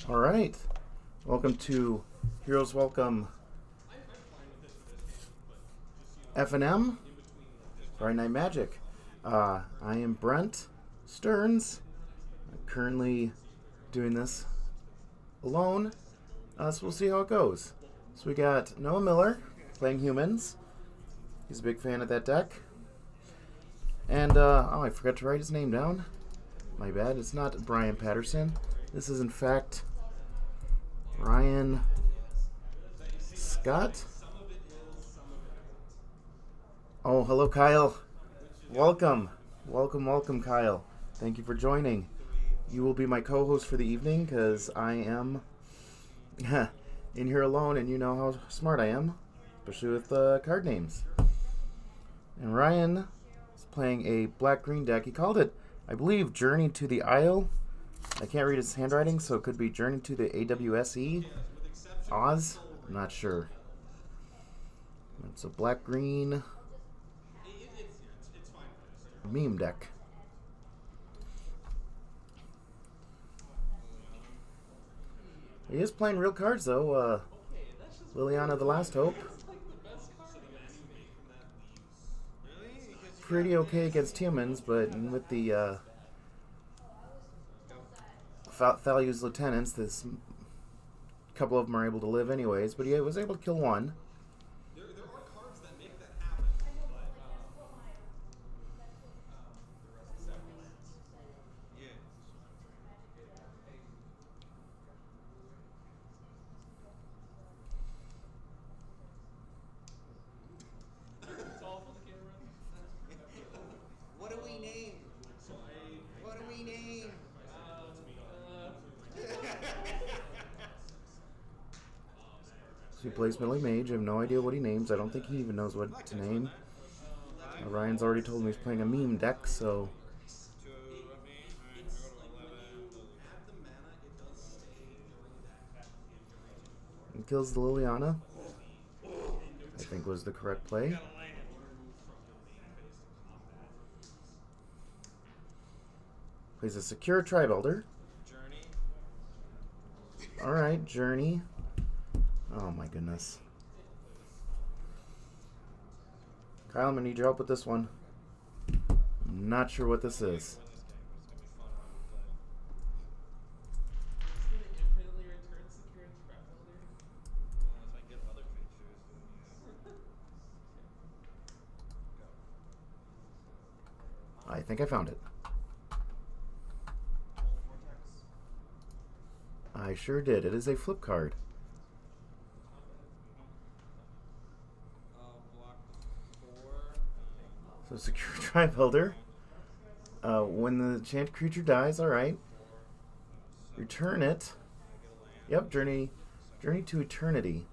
All right, welcome to Heroes Welcome F&M, Friday Night Magic. I am Brent Stearns. I'm currently doing this alone, so we'll see how it goes. So we got Noah Miller playing humans. He's a big fan of that deck. And, I forgot to write his name down. My bad. It's not Brian Patterson. This is, in fact, Ryan Scott. Oh, hello, Kyle. Welcome. Welcome, Kyle. Thank you for joining. You will be my co-host for the evening because I am in here alone, and you know how smart I am, especially with card names. And Ryan is playing a black-green deck. He called it, I believe, Journey to the Isle. I can't read his handwriting, so it could be Journey to the AWSE. Oz? I'm not sure. It's a black-green meme deck. He is playing real cards, though. Liliana the Last Hope. Pretty okay against humans, but with the Thalu's lieutenants, this couple of them are able to live anyways, but he was able to kill one. There are cards that make that happen, What do we name? What do we name? So he plays Melee Mage. I have no idea what he names. I don't think he even knows what to name. Ryan's already told me he's playing a meme deck, so... He kills the Liliana. I think was the correct play. Plays a secure Tribe Elder. Alright, Journey. Oh my goodness. Kyle, I'm gonna need your help with this one. I'm not sure what this is. I think I found it. I sure did. It is a flip card. So secure Tribe Elder. When the enchanted creature dies, alright. Return it. Yep, Journey to Eternity.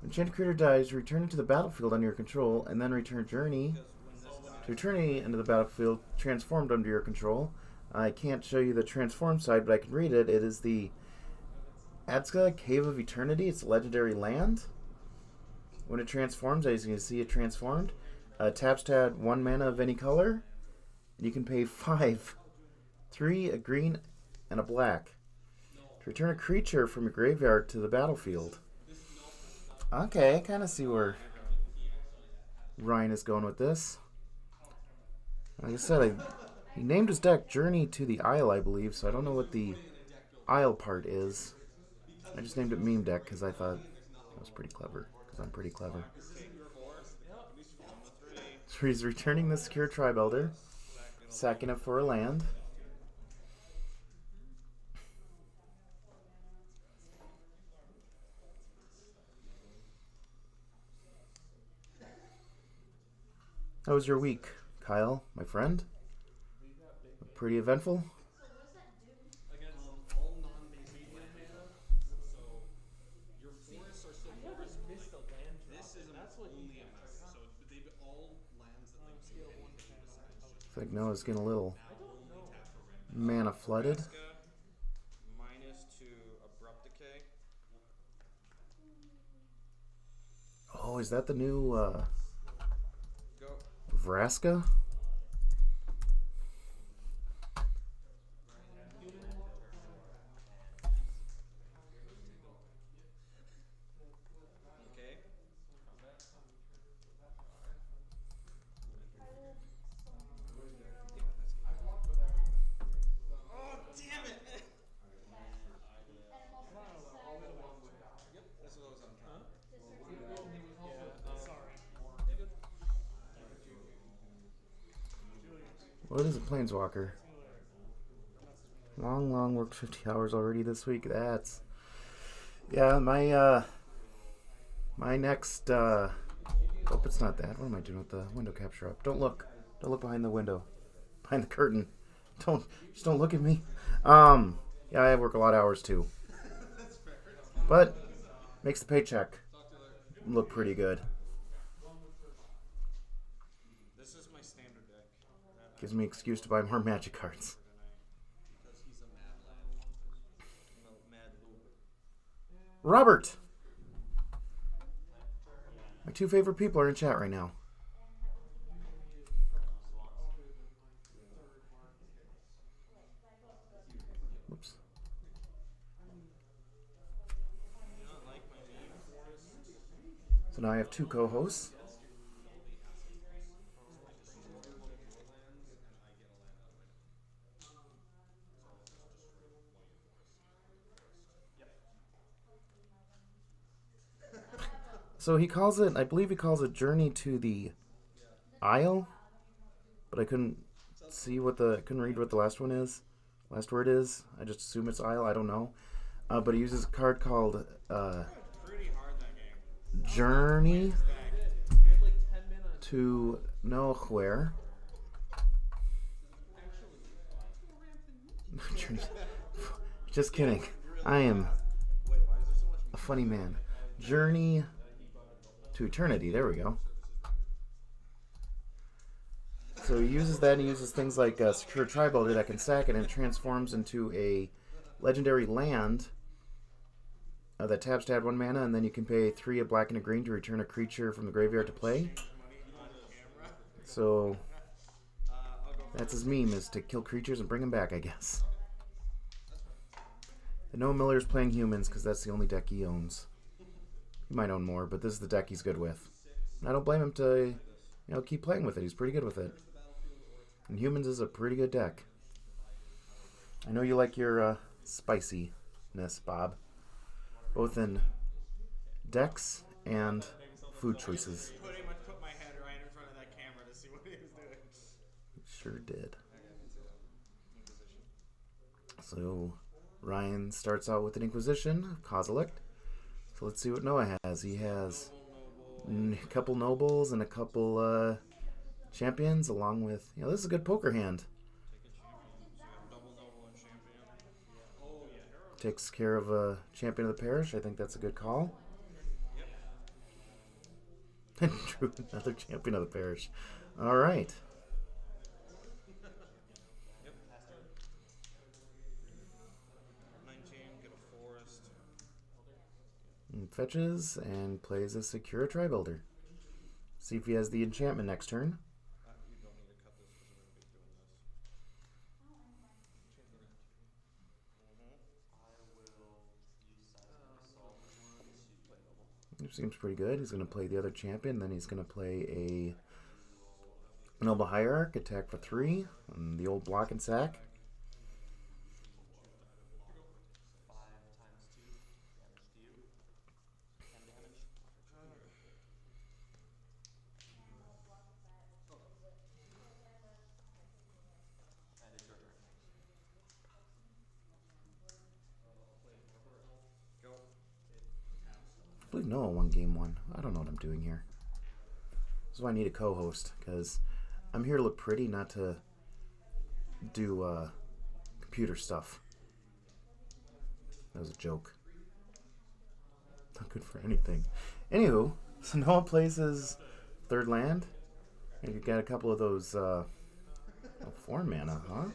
When enchanted creature dies, return it to the battlefield under your control, and then return Journey to Eternity into the battlefield, transformed under your control. I can't show you the transform side, but I can read it. It is the Adska Cave of Eternity. It's a legendary land. When it transforms, as you can see, it transformed. Taps to add 1 mana of any color. You can pay 5, 3, a green, and a black to return a creature from your graveyard to the battlefield. Okay, I kind of see where Ryan is going with this. Like I said, he named his deck Journey to the Isle, I believe, so I don't know what the Isle part is. I just named it Meme Deck because I thought that was pretty clever, because I'm pretty clever. So he's returning the secure Tribe Elder, sacking it for a land. How was your week, Kyle, my friend? Pretty eventful? It's like Noah's getting a little mana flooded. Oh, is that the new Vraska? What is a planeswalker? Long worked 50 hours already this week. That's... Yeah, my next, oh, it's not that. What am I doing with the window capture up? Don't look. Don't look behind the window. Behind the curtain. Just don't look at me. Yeah, I work a lot of hours too. But, makes the paycheck look pretty good. This is my standard deck. Gives me an excuse to buy more Magic cards. Because he's a mad lad. No, mad boob. Robert! My two favorite people are in chat right now. Whoops. So now I have two co-hosts. So he calls it, I believe he calls it Journey to the Isle, but I couldn't read what the last one is. Last word is. I just assume it's Isle. I don't know. But he uses a card called Pretty hard that game. Journey to Nowhere. Just kidding. I am a funny man. Journey to Eternity. There we go. So he uses that and he uses things like Secure Tribal that can sack it and it transforms into a legendary land that taps to add 1 mana, and then you can pay 3 a black and a green to return a creature from the graveyard to play. So that's his meme, is to kill creatures and bring them back, I guess. And Noah Miller's playing humans because that's the only deck he owns. He might own more, but this is the deck he's good with. And I don't blame him to, keep playing with it. He's pretty good with it. And humans is a pretty good deck. I know you like your spiciness, Bob. Both in decks and food choices. Pretty much put my head right in front of that camera to see what he was doing. Sure did. So Ryan starts out with an Inquisition, Kozilek. So let's see what Noah has. He has a couple nobles and a couple champions, along with, this is a good poker hand. Takes care of a champion of the parish. I think that's a good call. And drew another champion of the parish. All right. And fetches and plays a Secure Tri-Builder. See if he has the enchantment next turn. Seems pretty good. He's going to play the other champion, then he's going to play a Noble Hierarch, attack for 3, and the old block and sack. I believe Noah won game 1. I don't know what I'm doing here. This is why I need a co-host, because I'm here to look pretty, not to do computer stuff. That was a joke. Not good for anything. Anywho, so Noah plays his 3rd land, and you got a couple of those 4 mana, huh?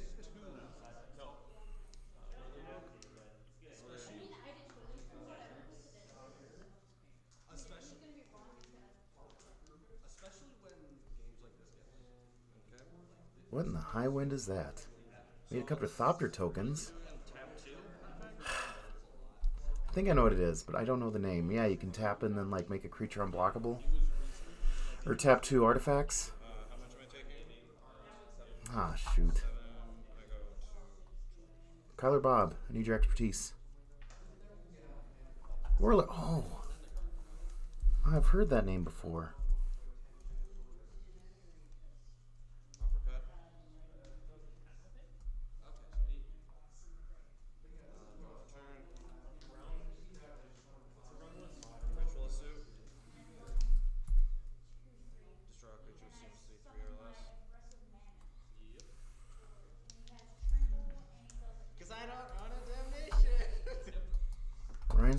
What in the high wind is that? Need a couple of Thopter tokens. I think I know what it is, but I don't know the name. Yeah, you can tap and then make a creature unblockable. Or tap 2 artifacts. Ah, shoot. Kyler Bob, I need your expertise. Whirler. Oh. I've heard that name before.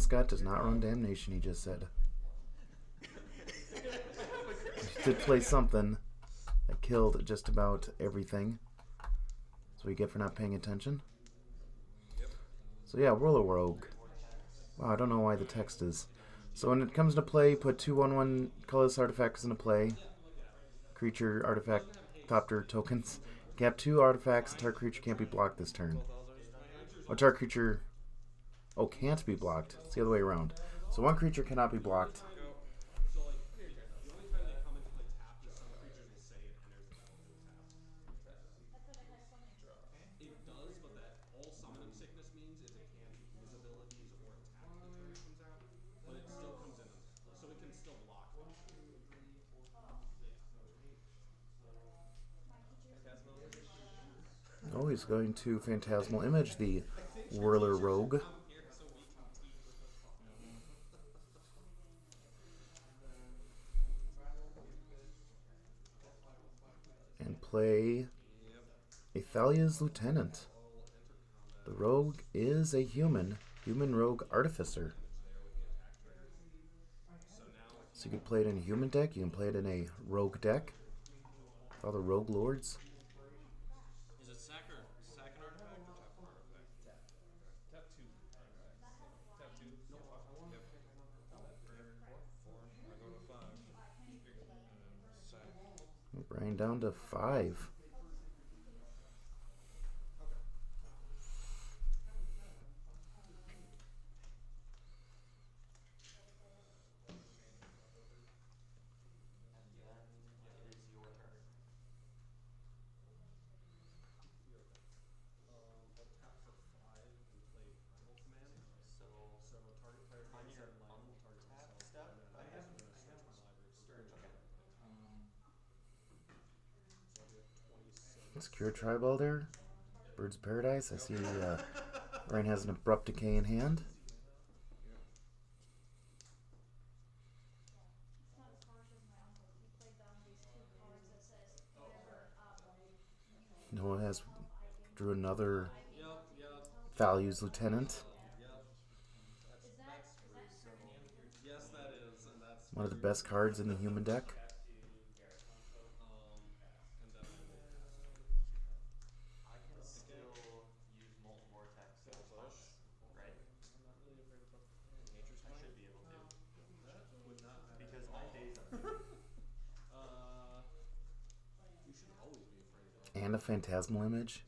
Scott does not run Damnation, he just said. He did play something that killed just about everything. That's what you get for not paying attention. So yeah, Whirler Rogue. Wow, I don't know why the text is. So when it comes to play, put 2/1/1 colorless artifacts into play. Creature, artifact, Thopter tokens. You can have 2 artifacts. A target creature can't be blocked this turn. A target creature... Oh, can't be blocked. It's the other way around. So 1 creature cannot be blocked. So like, the only time they come into the tap is some creatures will say it enters the battlefield tap. It does, but that all summoning sickness means is it can't use abilities or attack the turn it comes out. But it still comes in, so it can still block. Oh, he's going to Phantasmal Image, the Whirler Rogue. And play Athalia's Lieutenant. The rogue is a human rogue artificer. So you can play it in a human deck, you can play it in a rogue deck. All the rogue lords. Is it sack an artifact or tap an artifact? Tap 2. Tap 2? No. Yep. I go to 5. Sack. Brian down to 5. Secure Tribal there. Birds of Paradise. I see Ryan has an Abrupt Decay in hand. Noah has drew another Values Lieutenant. Yes, that is, and that's one of the best cards in the human deck. I can still use Molten Vortex as once, right? I'm not really afraid of Nature's I Claim. should be able to. That would not matter. Because my days are You should always be afraid of that. And a Phantasmal Image.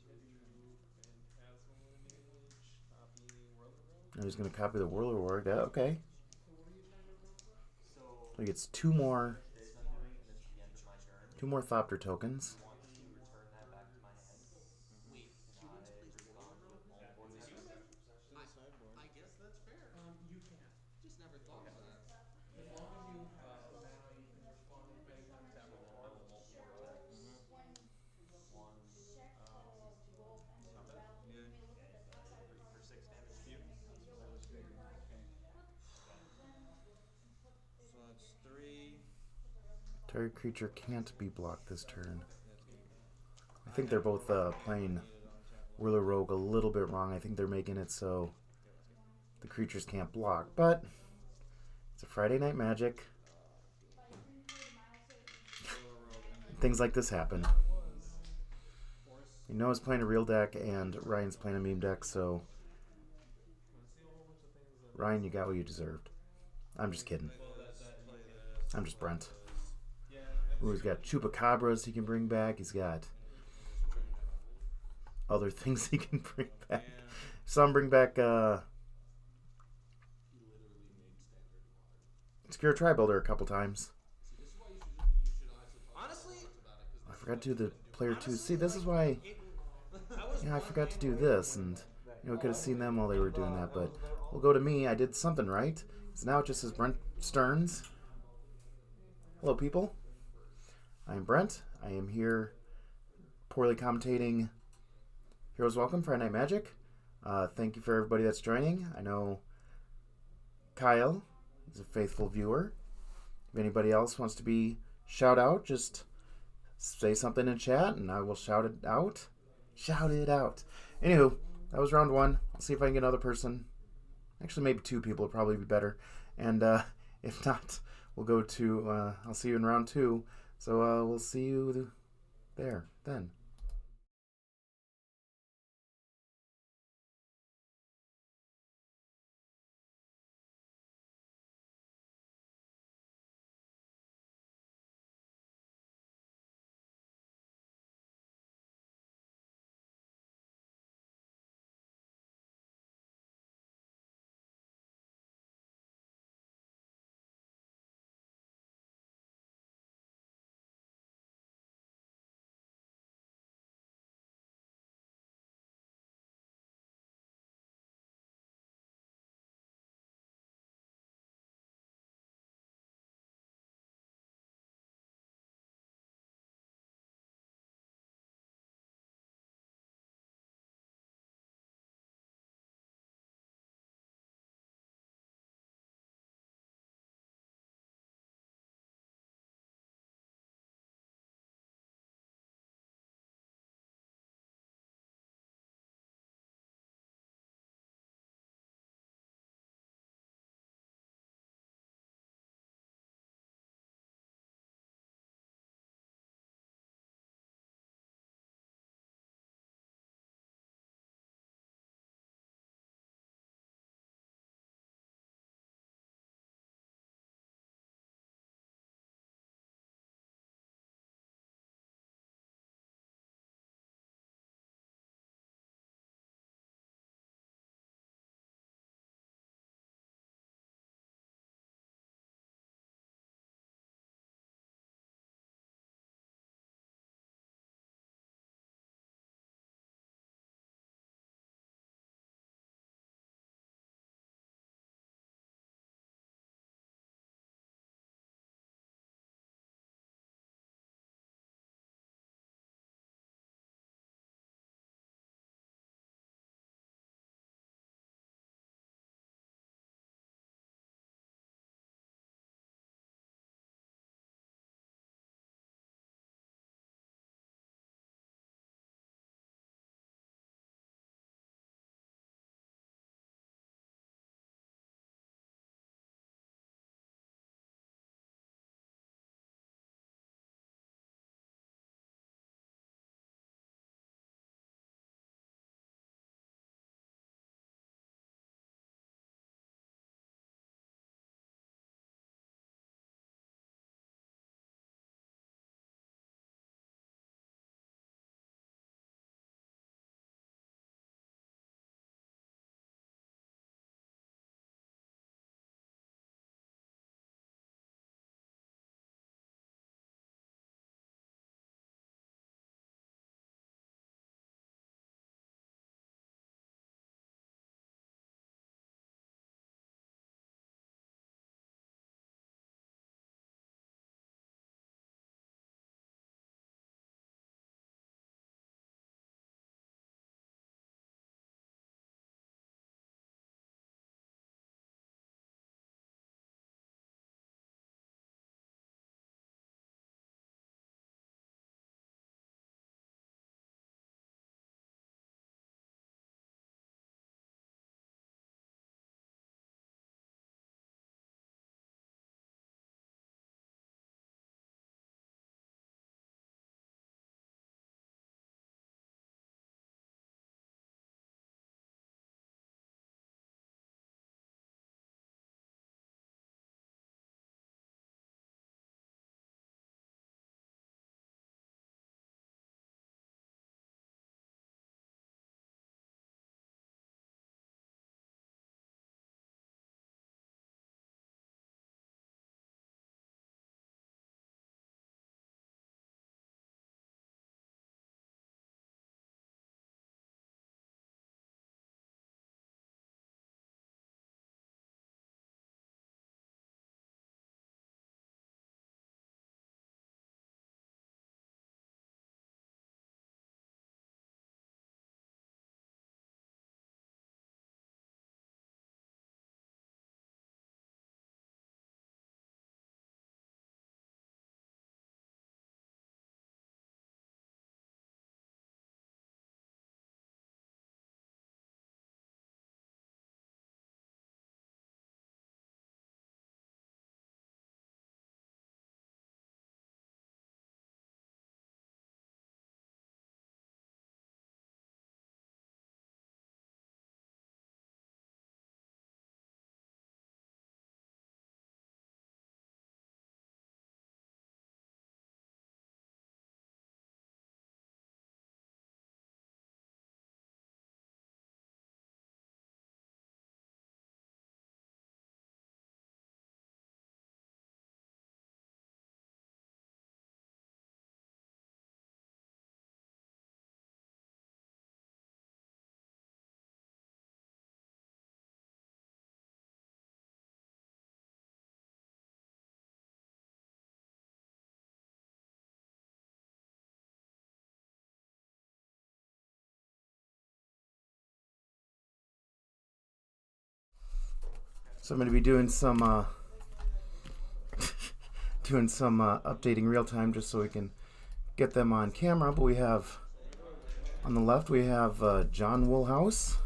Phantasmal Image, copy Whirler Rogue. And he's going to copy the Whirler Rogue. Yeah, okay. so So he gets 2 more this I'm doing and it's the end of my turn. 2 more Thopter tokens. I want to return that back to my hand. Wait, And I respond with Molten Vortex. I guess that's fair. You can. Just never thought of that. As long as you have mana, you can respond with any kind of tap or I will Molten Vortex. One. Not bad. Yeah. For 6 damage to you. So that's 3. Target creature can't be blocked this turn. I think they're both playing Whirler Rogue a little bit wrong. I think they're making it so the creatures can't block. But it's a Friday Night Magic. Things like this happen. You know he's playing a real deck and Ryan's playing a meme deck, so Ryan, you got what you deserved. I'm just kidding. I'm just Brent. Ooh, he's got Chupacabras he can bring back. He's got other things he can bring back. Some bring back Secure Tri-Builder a couple times. Honestly, I forgot to do the player 2. See, this is why I forgot to do this, and we could have seen them while they were doing that, but we'll go to me. I did something right. So now it just says Brent Stearns. Hello, people. I am Brent. I am here poorly commentating Heroes Welcome Friday Night Magic. Thank you for everybody that's joining. I know Kyle is a faithful viewer. If anybody else wants to be shout out, just say something in chat and I will shout it out. Shout it out. Anywho, that was round 1. I'll see if I can get another person Actually, maybe 2 people would probably be better. And if not, we'll go to, I'll see you in round 2. So we'll see you there then. So I'm going to be doing some updating real time just so we can get them on camera. But we have on the left we have John Woolhouse.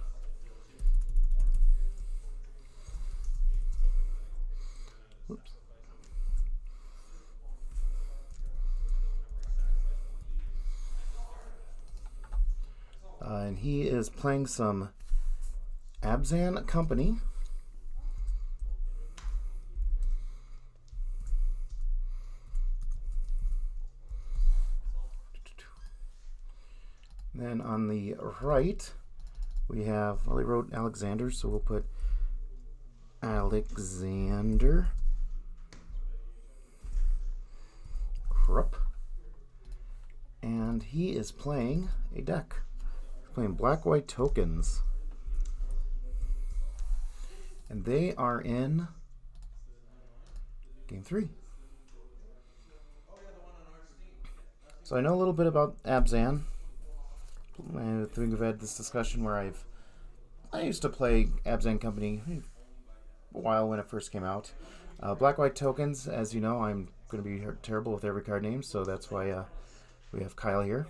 Whoops. And he is playing some Abzan Company. Then on the right, we have, well, he wrote Alexander, so we'll put Alexander Krupp. And he is playing a deck. He's playing black-white tokens. And they are in game 3. So I know a little bit about Abzan. I think we've had this discussion where I used to play Abzan Company a while when it first came out. Black-white tokens, as you know, I'm going to be terrible with every card name, so that's why we have Kyle here.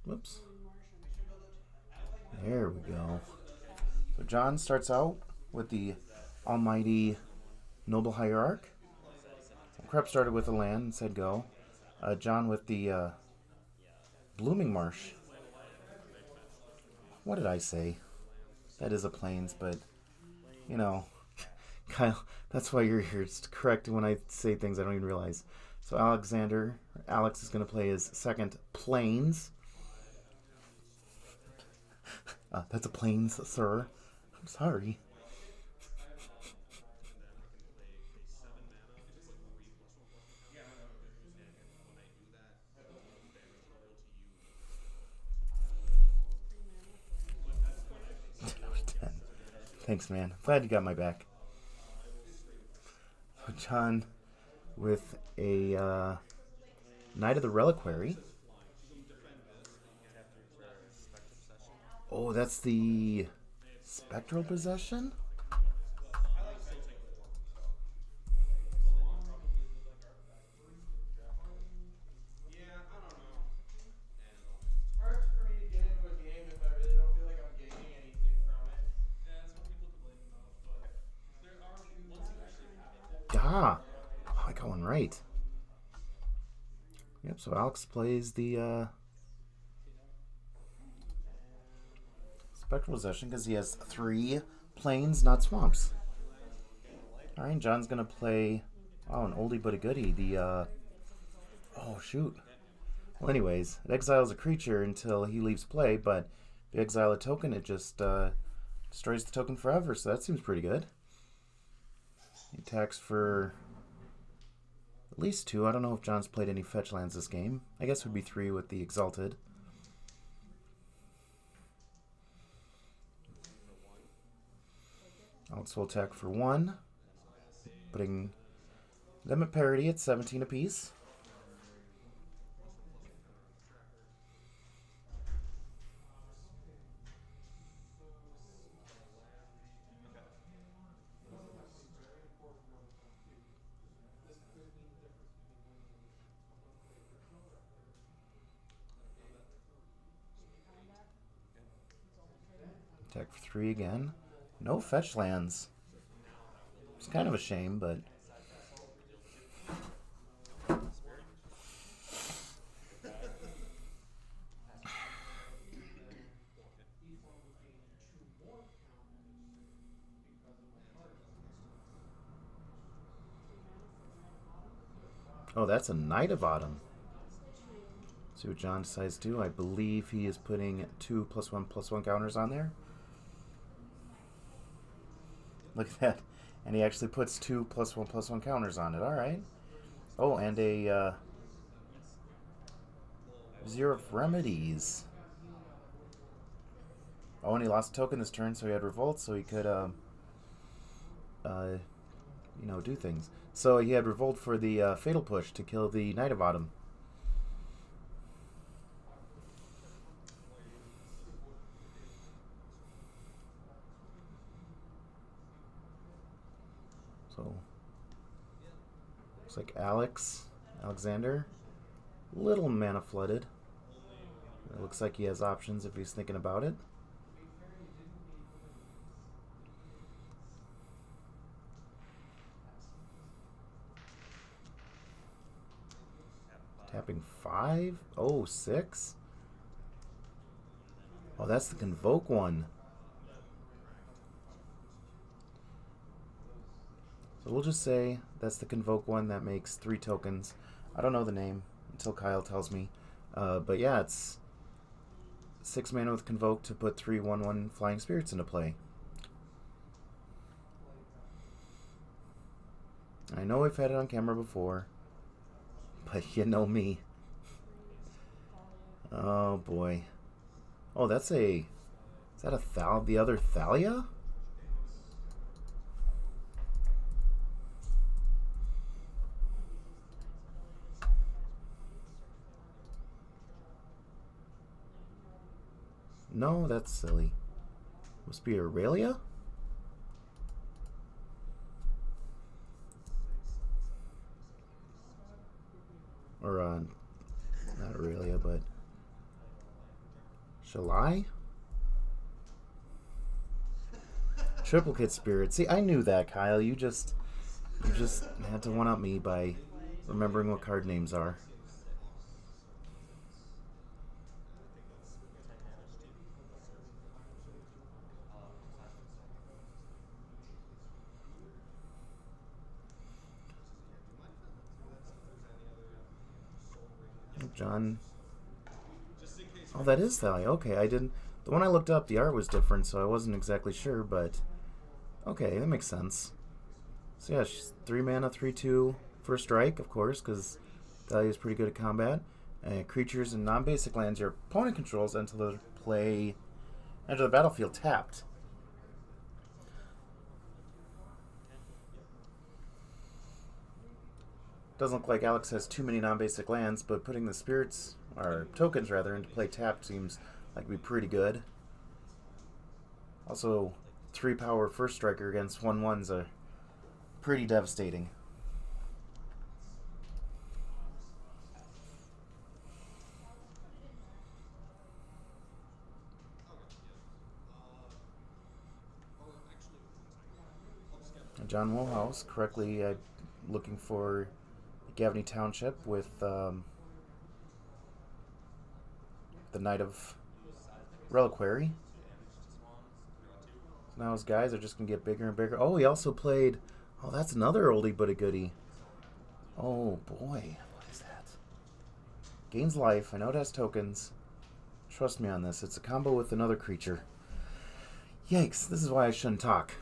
Whoops. There we go. So John starts out with the Almighty Noble Hierarch. Krupp started with a land and said go. John with the Blooming Marsh. What did I say? That is a plains, but you know, Kyle, that's why you're here. It's correct when I say things I don't even realize. So Alex is going to play his second plains. That's a plains, sir. I'm sorry. Thanks, man. Glad you got my back. So John with a Knight of the Reliquary. Oh, that's the Spectral Possession? Hard for me to get into a game if I really don't feel like I'm gaining anything from it. Yeah, that's what people complain about, but there are, once you actually have it. Ah! Oh, I got one right. Yep, so Alex plays the Spectral Possession because he has 3 plains, not swamps. Alright, John's going to play, an oldie but a goodie, the, oh shoot. Well, anyways, it exiles a creature until he leaves play, but if you exile a token, it just destroys the token forever, so that seems pretty good. He attacks for at least 2. I don't know if John's played any fetch lands this game. I guess it would be 3 with the Exalted. Alex will attack for 1, putting them at parity at 17 apiece. Attack for 3 again. No fetch lands. It's kind of a shame, but oh, that's a Knight of Autumn. See what John decides to do. I believe he is putting 2+1/+1 counters on there. Look at that. And he actually puts 2+1/+1 counters on it. Alright. Oh, and a Zero of Remedies. Oh, and he lost a token this turn, so he had Revolt, so he could, do things. So he had Revolt for the Fatal Push to kill the Knight of Autumn. Looks like Alexander. Little mana flooded. It looks like he has options if he's thinking about it. Tapping 5? Oh, 6? Oh, that's the Convoke one. So we'll just say that's the Convoke one that makes 3 tokens. I don't know the name until Kyle tells me. But yeah, it's 6 mana with Convoke to put 3 1/1 Flying Spirits into play. I know we've had it on camera before, but you know me. Oh boy. Oh, that's a... Is that the other Thalia? No, that's silly. Must be Aurelia? Or, not Aurelia, but... Shalai? Triplicate Spirit. See, I knew that, Kyle. You just had to one-up me by remembering what card names are. John. Oh, that is Thalia. Okay, I didn't... The one I looked up, the art was different, so I wasn't exactly sure, but... Okay, that makes sense. So yeah, she's 3 mana, 3/2 for a strike, of course, because Thalia is pretty good at combat. Creatures and non-basic lands your opponent controls enter the battlefield tapped. Doesn't look like Alex has too many non-basic lands, but putting the spirits, or tokens rather, into play tapped seems like it'd be pretty good. Also, 3 power first striker against 1/1s are pretty devastating. John Woolhouse correctly looking for Gavney Township with the Knight of Reliquary. So now his guys are just going to get bigger and bigger. Oh, he also played... Oh, that's another oldie but a goodie. Oh, boy. What is that? Gains life. I know it has tokens. Trust me on this. It's a combo with another creature. Yikes. This is why I shouldn't talk.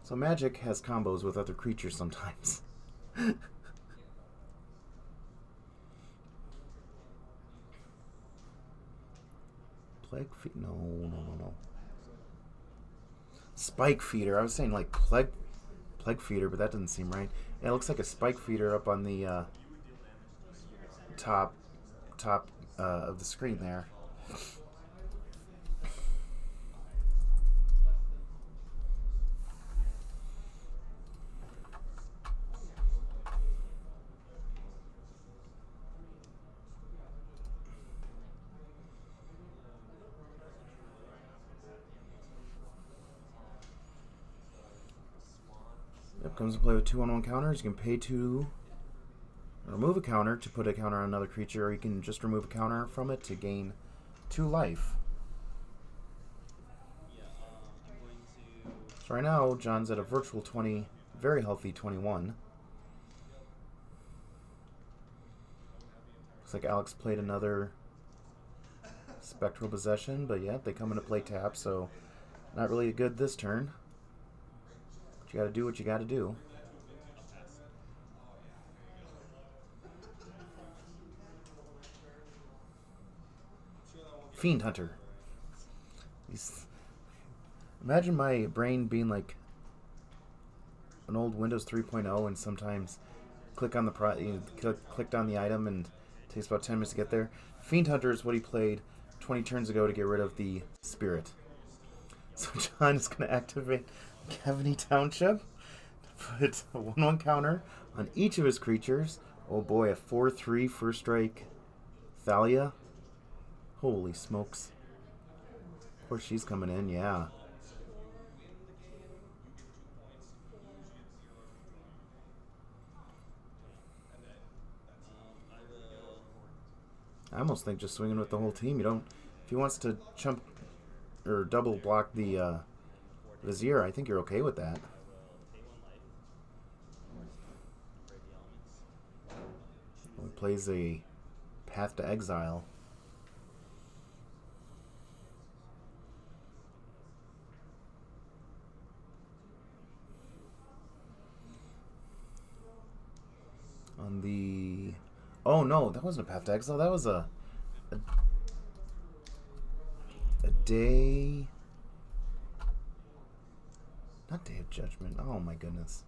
So Magic has combos with other creatures sometimes. Plague Feeder? No. Spike Feeder. I was saying like Plague Feeder, but that doesn't seem right. Yeah, it looks like a Spike Feeder up on the top of the screen there. Yep, comes to play with 2 1/1 counters. You can pay to remove a counter to put a counter on another creature, or you can just remove a counter from it to gain 2 life. So right now, John's at a virtual 20, very healthy 21. Looks like Alex played another Spectral Possession, but yeah, they come into play tap, so not really good this turn. You gotta do what you gotta do. Fiend Hunter. Imagine my brain being like an old Windows 3.0 and sometimes clicked on the item and it takes about 10 minutes to get there. Fiend Hunter is what he played 20 turns ago to get rid of the spirit. So John is going to activate Gavney Township to put a 1/1 counter on each of his creatures. Oh boy, a 4/3 first strike Thalia. Holy smokes. Of course she's coming in, yeah. I almost think just swinging with the whole team. You don't. If he wants to chump or double block the Vizier, I think you're okay with that. He plays a Path to Exile. On the... Oh no, that wasn't a Path to Exile. That was a day... Not Day of Judgment. Oh my goodness.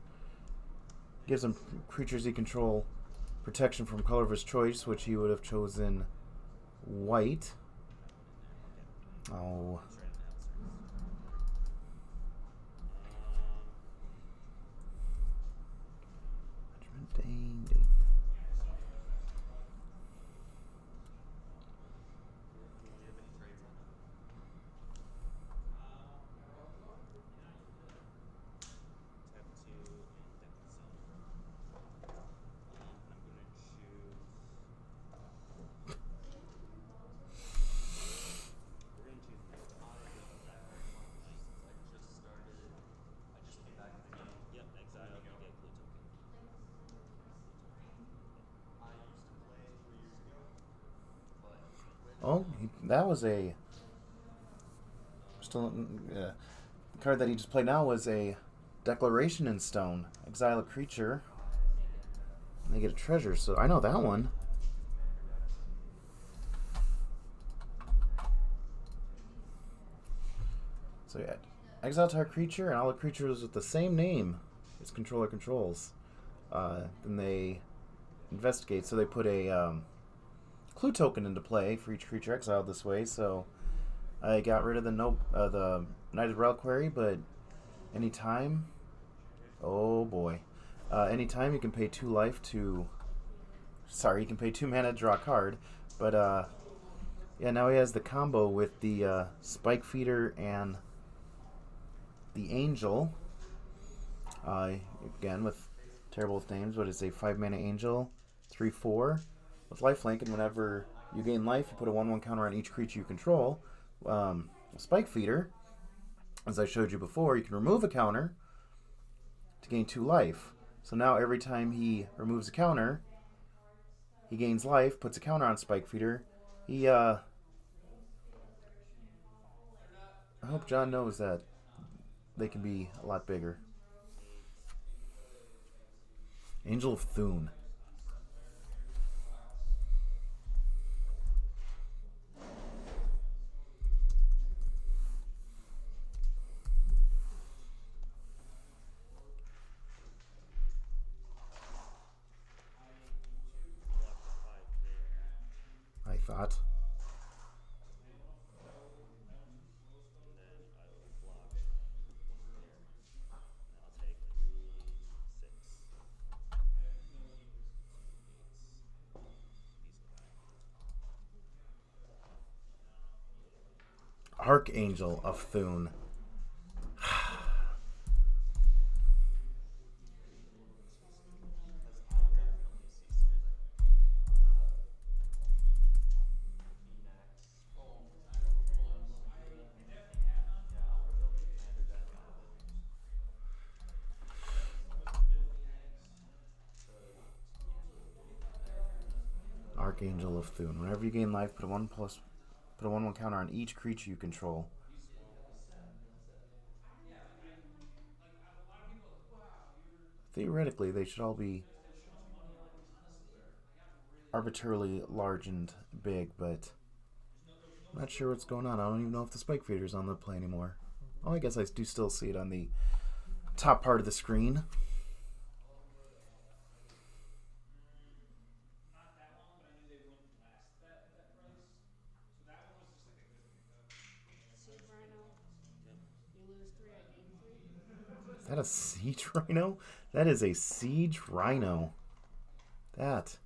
Gives him creatures he control protection from color of his choice, which he would have chosen white. Oh. Dang, dang. Oh, that was a... Still, the card that he just played now was a Declaration in Stone. Exile a creature. And they get a treasure, so I know that one. So yeah, exile target creature, and all the creatures with the same name its controller controls. Then they investigate, so they put a clue token into play for each creature exiled this way. So I got rid of the Knighted Reliquary, but anytime, oh boy, anytime you can pay 2 life to, sorry, you can pay 2 mana to draw a card, but yeah, now he has the combo with the Spike Feeder and the Angel. Again, with terrible with names, but it's a 5 mana Angel, 3/4 with lifelink, and whenever you gain life, you put a 1/1 counter on each creature you control. Spike Feeder, as I showed you before, you can remove a counter to gain 2 life. So now every time he removes a counter, he gains life, puts a counter on Spike Feeder. He, I hope John knows that they can be a lot bigger. Angel of Thune. I thought. Archangel of Thune. Archangel of Thune. Whenever you gain life, put a 1/1 counter on each creature you control. Theoretically, they should all be arbitrarily large and big, but I'm not sure what's going on. I don't even know if the Spike Feeder's on the play anymore. Oh, I guess I do still see it on the top part of the screen. that a siege rhino? That is a siege rhino. That,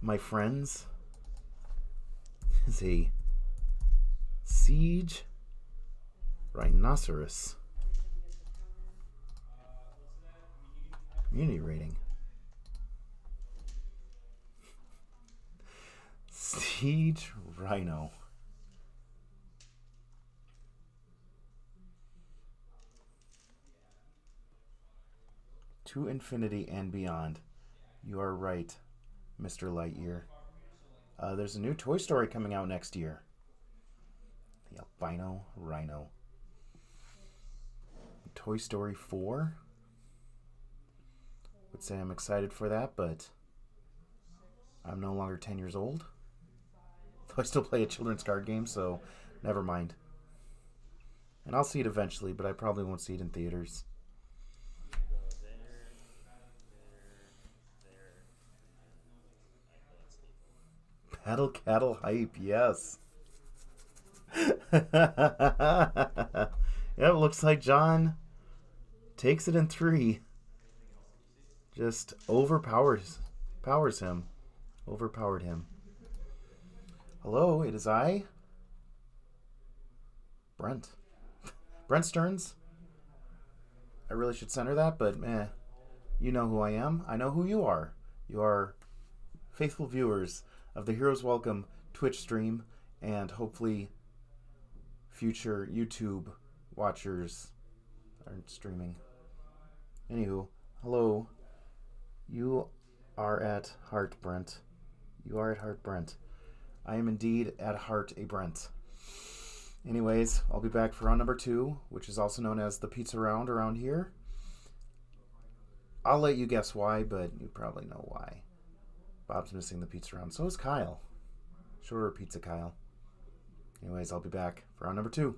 my friends, is a siege rhinoceros. Community rating. Siege rhino. To infinity and beyond. You are right, Mr. Lightyear. There's a new Toy Story coming out next year. The albino rhino. Toy Story 4. Would say I'm excited for that, but I'm no longer 10 years old. Though I still play a children's card game, so never mind. And I'll see it eventually, but I probably won't see it in theaters. Battle Cattle hype, yes. Yeah, it looks like John takes it in 3. Just overpowered him. Overpowered him. Hello, it is I, Brent. Brent Stearns. I really should center that, but you know who I am. I know who you are. You are faithful viewers of the Heroes Welcome Twitch stream, and hopefully future YouTube watchers aren't streaming. Anywho, hello. You are at heart, Brent. You are at heart, Brent. I am indeed at heart a Brent. Anyways, I'll be back for round number 2, which is also known as the pizza round around here. I'll let you guess why, but you probably know why. Bob's missing the pizza round. So is Kyle. Shorter pizza Kyle. Anyways, I'll be back for round number 2.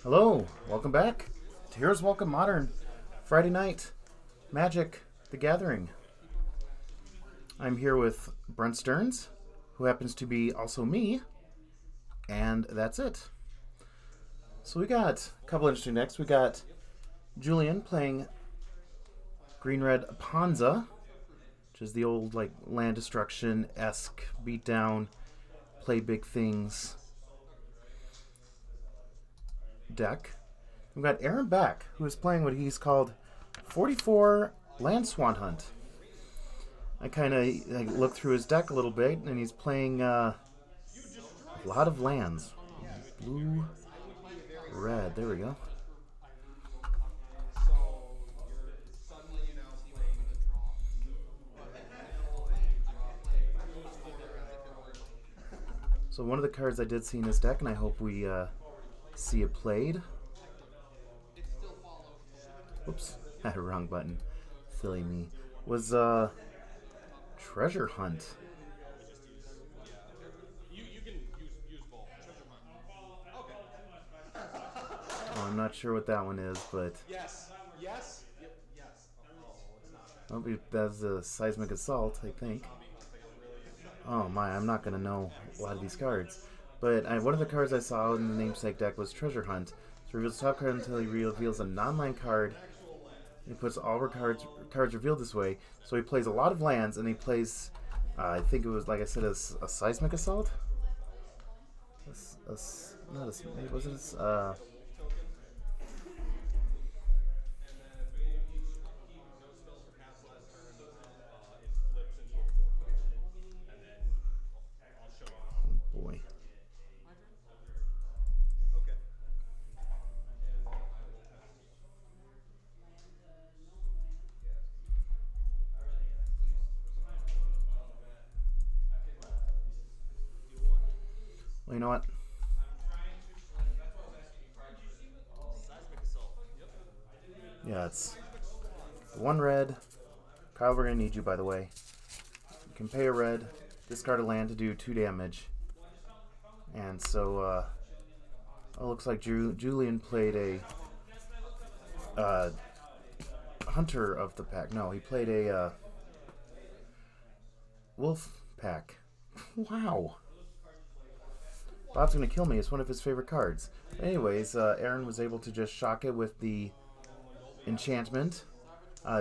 Hello, welcome back to Heroes Welcome Modern Friday Night Magic the Gathering. I'm here with Brent Stearns, who happens to be also me, and that's it. So we got a couple interesting decks. We got Julian playing green-red Ponza, which is the old like land destruction-esque beatdown, play big things deck. We've got Aaron back, who is playing what he's called 44 Land Swan Hunt. I kind of looked through his deck a little bit, and he's playing a lot of lands. Blue, red, there we go. So one of the cards I did see in this deck, and I hope we see it played. Whoops, I had a wrong button. Silly me. Was Treasure Hunt. You can use both. Treasure hunt. Okay. Oh, I'm not sure what that one is, but Yes. Yes. Yep. Yes. Oh, it's not. that's a Seismic Assault, I think. Oh my, I'm not gonna know a lot of these cards. But one of the cards I saw in the namesake deck was Treasure Hunt. So reveals the top card until he reveals a non-land card. He puts all our cards revealed this way. So he plays a lot of lands, and he plays, I think it was, like I said, a Seismic Assault? Was it boy. Well, you know what? Yeah, it's one red. Kyle, we're going to need you, by the way. You can pay a red, discard a land to do 2 damage. And so, it looks like Julian played a Hunter of the Pack. No, he played a Wolf Pack. Wow. Bob's going to kill me. It's one of his favorite cards. Anyways, Aaron was able to just shock it with the enchantment.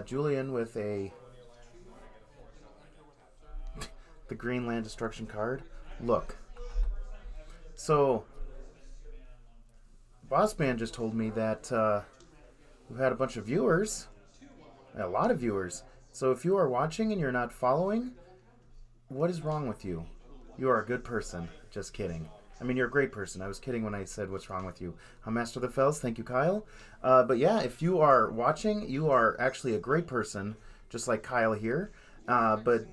Julian with the green land destruction card. Look. So, Bossman just told me that we've had a bunch of viewers. A lot of viewers. So if you are watching and you're not following, what is wrong with you? You are a good person. Just kidding. I mean, you're a great person. I was kidding when I said what's wrong with you. I'm Master of the Fells. Thank you, Kyle. But yeah, if you are watching, you are actually a great person, just like Kyle here. But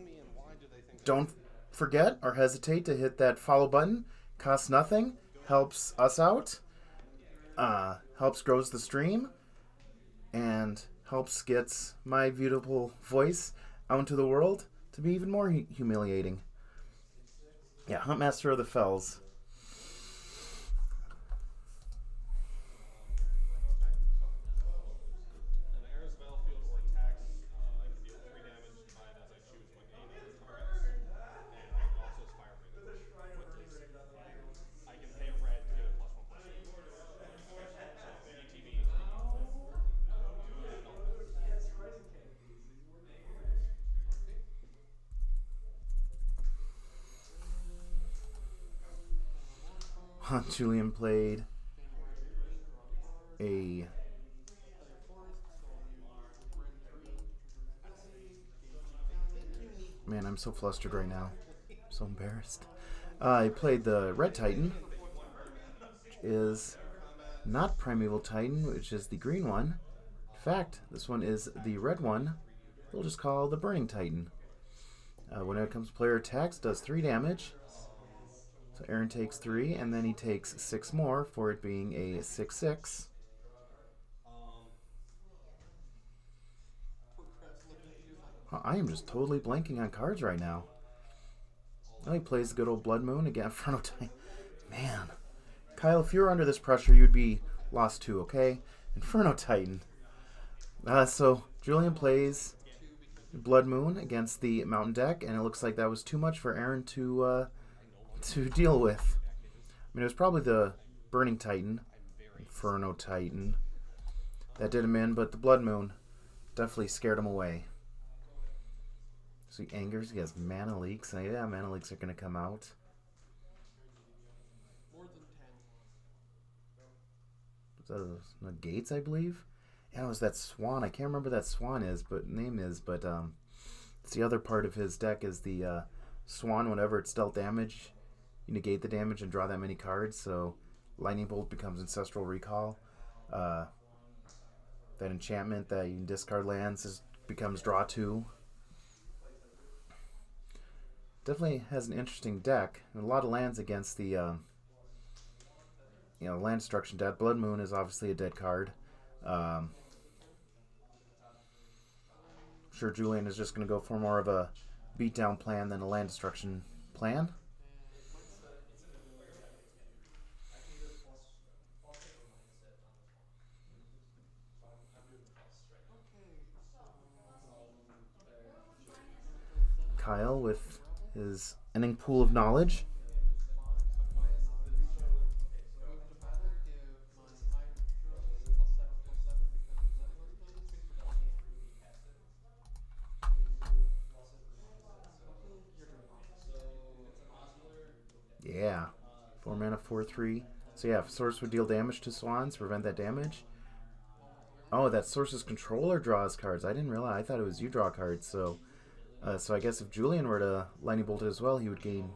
don't forget or hesitate to hit that follow button. Costs nothing. Helps us out. Helps grows the stream. And helps gets my beautiful voice out into the world to be even more humiliating. Yeah, Hunt Master of the Fells. Julian played a man. I'm so flustered right now. I'm so embarrassed. He played the Red Titan, which is not Primeval Titan, which is the green one. In fact, this one is the red one. We'll just call the Burning Titan. When it comes to player attacks, does 3 damage. So Aaron takes 3, and then he takes 6 more for it being a 6/6. I am just totally blanking on cards right now. Oh, he plays the good old Blood Moon again. Frontal Titan. Man. Kyle, if you were under this pressure, you'd be Lost 2, okay. Inferno Titan. So Julian plays Blood Moon against the Mountain deck, and it looks like that was too much for Aaron to deal with. I mean, it was probably the Burning Titan, Inferno Titan, that did him in, but the Blood Moon definitely scared him away. So he angers, he has mana leaks. Yeah, mana leaks are going to come out. More than 10. Negates, I believe. Yeah, it was that Swan. I can't remember what that Swan is, but it's the other part of his deck is the Swan. Whenever it's dealt damage, you negate the damage and draw that many cards. So Lightning Bolt becomes Ancestral Recall. That enchantment that you can discard lands becomes Draw 2. Definitely has an interesting deck. A lot of lands against the land destruction deck. Blood Moon is obviously a dead card. I'm sure Julian is just going to go for more of a beatdown plan than a land destruction plan. Kyle with his ending pool of knowledge. Yeah. 4 mana, 4/3. So yeah, if Source would deal damage to Swans, prevent that damage. Oh, that Source's controller draws cards. I didn't realize. I thought it was you draw cards. So I guess if Julian were to Lightning Bolt it as well, he would gain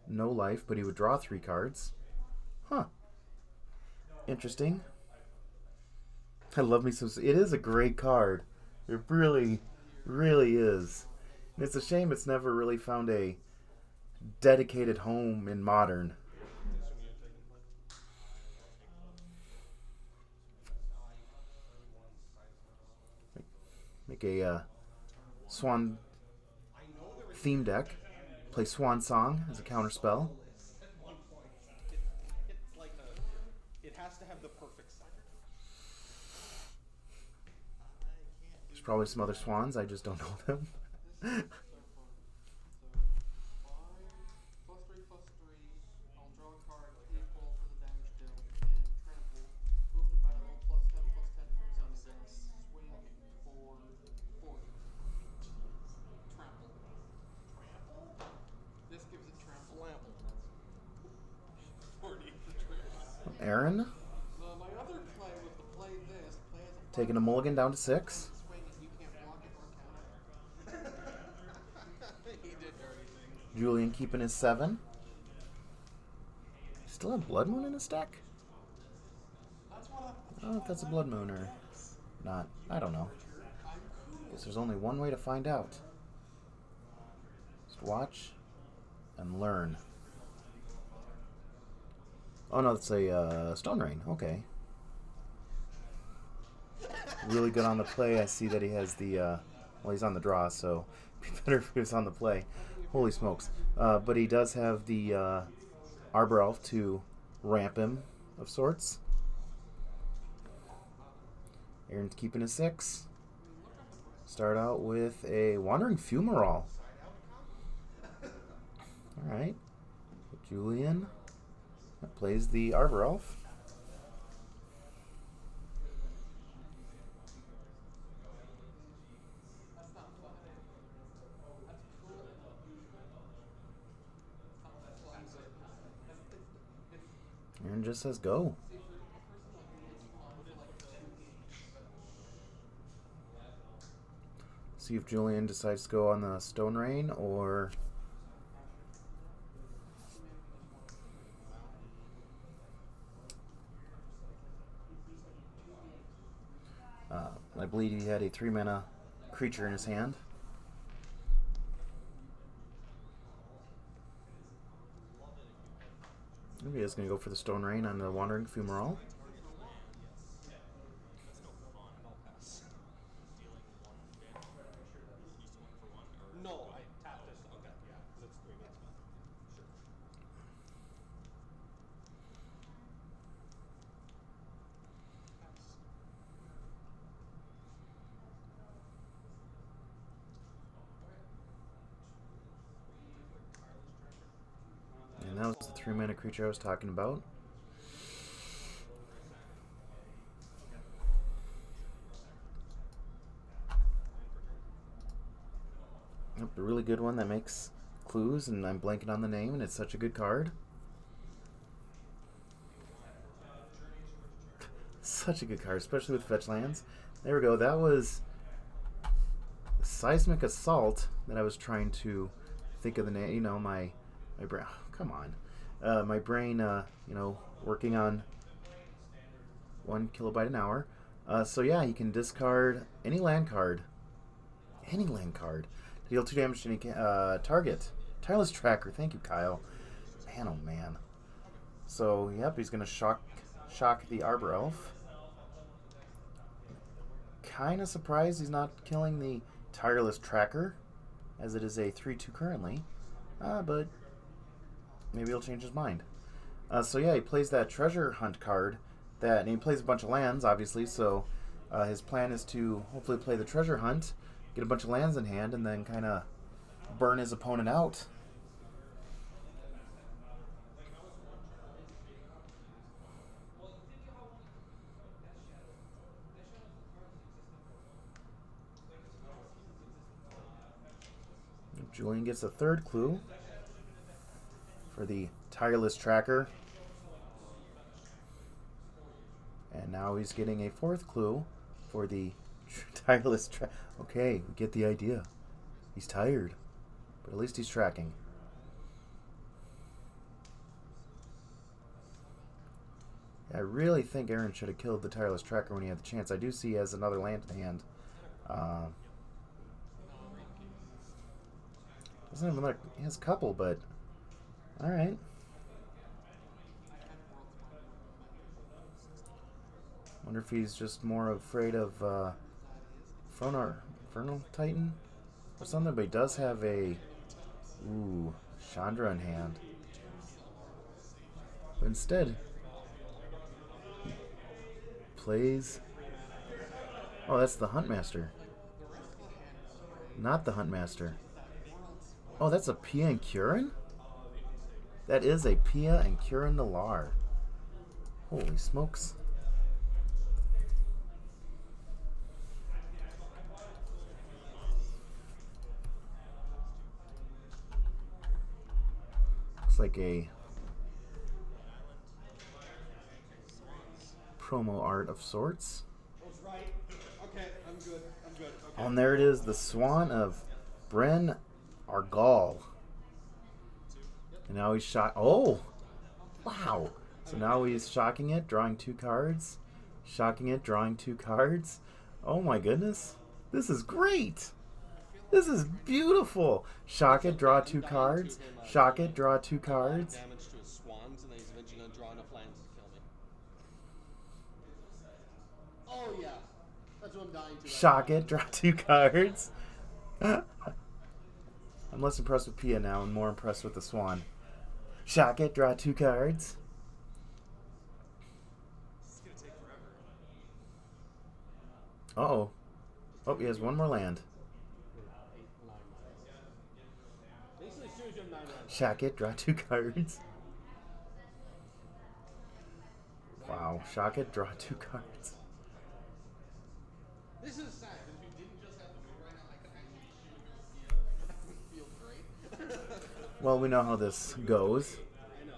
no life, but he would draw 3 cards. Huh. Interesting. I love me some... It is a great card. It really, really is. And it's a shame it's never really found a dedicated home in Modern. Make a Swan theme deck. Play Swan Song as a counter spell. At one point, it's like it has to have the perfect sound. There's probably some other swans, I just don't know them. I'll draw a card equal to the damage dealt and trample. Move to battle +10/+10 from zone 6. Swing for 40. Trample. This gives it trample. 40 for trample. Aaron My other play was to play this. Play as a taking a mulligan down to 6. swing and you can't block it or counter it. He did dirty things. Julian keeping his 7. Still have Blood Moon in his deck? I don't know if that's a Blood Moon or not. I don't know. Guess there's only one way to find out. Just watch and learn. Oh no, it's a Stone Rain. Okay. Really good on the play. I see that he has the... well, he's on the draw, so it'd be better if he was on the play. Holy smokes. But he does have the Arbor Elf to ramp him of sorts. Aaron's keeping his 6. Start out with a Wandering Fumarole. Alright. Julian plays the Arbor Elf. Aaron just says go. See if Julian decides to go on the Stone Rain or... I believe he had a 3 mana creature in his hand. Maybe he's going to go for the Stone Rain on the Wandering Fumarole. No, I tapped this. Okay, yeah, because it's 3 mana spell. Sure. 3-mana creature I was talking about. Yep, a really good one that makes clues, and I'm blanking on the name, and it's such a good card. Such a good card, especially with fetch lands. There we go. That was Seismic Assault that I was trying to think of the name. You know, my brain. Oh, come on, my brain. You know, working on 1 kilobyte an hour. So yeah, you can discard any land card. Any land card. Deal 2 damage to any target. Tireless Tracker. Thank you, Kyle. Man, oh man. So yep, he's gonna shock the Arbor Elf. Kind of surprised he's not killing the Tireless Tracker, as it is a 3/2 currently. But maybe he'll change his mind. So yeah, he plays that Treasure Hunt card. And he plays a bunch of lands, obviously. So his plan is to hopefully play the Treasure Hunt, get a bunch of lands in hand, and then kind of burn his opponent out. Julian gets a 3rd clue for the Tireless Tracker. And now he's getting a 4th clue for the Tireless Tracker. Okay, we get the idea. He's tired, but at least he's tracking. I really think Aaron should have killed the Tireless Tracker when he had the chance. I do see he has another land in hand. Doesn't have another. He has a couple, but all right. Wonder if he's just more afraid of Infernal Titan or something. But he does have a Chandra in hand. But instead, he plays. Oh, that's the Huntmaster. Not the Huntmaster. Oh, that's a Pia and Curran? That is a Pia and Curran Nalar. Holy smokes. Looks like a promo art of sorts. Right. Okay, I'm good. Okay. And there it is, the Swan of Brent Argal. And now he's shot. Oh! Wow! So now he's shocking it, drawing 2 cards. Shocking it, drawing 2 cards. Oh my goodness. This is great! This is beautiful! Shock it, draw 2 cards. Shock it, draw 2 cards. Damage to his swans, and then he's eventually gonna draw enough lands to kill me. Oh yeah, that's what I'm dying to. Shock it, draw 2 cards. I'm less impressed with Pia now and more impressed with the Swan. Shock it, draw 2 cards. This is gonna take forever. Uh-oh. Oh, he has 1 more land. Basically, as soon as you have 9 lands. Shock it, draw 2 cards. Wow, shock it, draw 2 cards. This is sad because if you didn't just have the move right now, I could actually shoot if it was Pia. That would feel great. Well, we know how this goes. I know.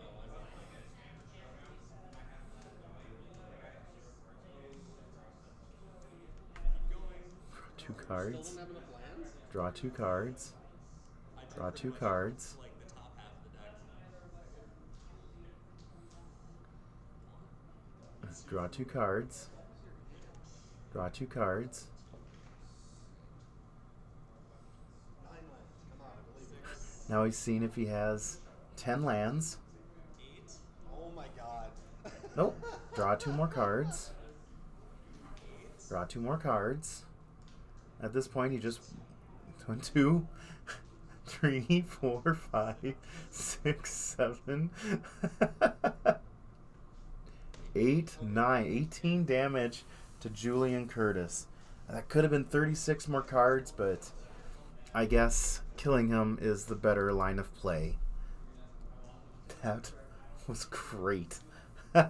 Draw 2 Still cards. don't have enough lands? Draw 2 cards. Draw 2 cards. Like the top half of the deck. Draw 2 cards. Draw 2 cards. 9 lands. Come on, I believe it. Now he's seeing if he has 10 lands. 8. Oh my god. Nope. Draw 2 more cards. Draw 2 more cards. At this point, he just 1, 2, 3, 4, 5, 6, 7, 8, 9, 18 damage to Julian Curtis. That could have been 36 more cards, but I guess killing him is the better line of play. That was great. If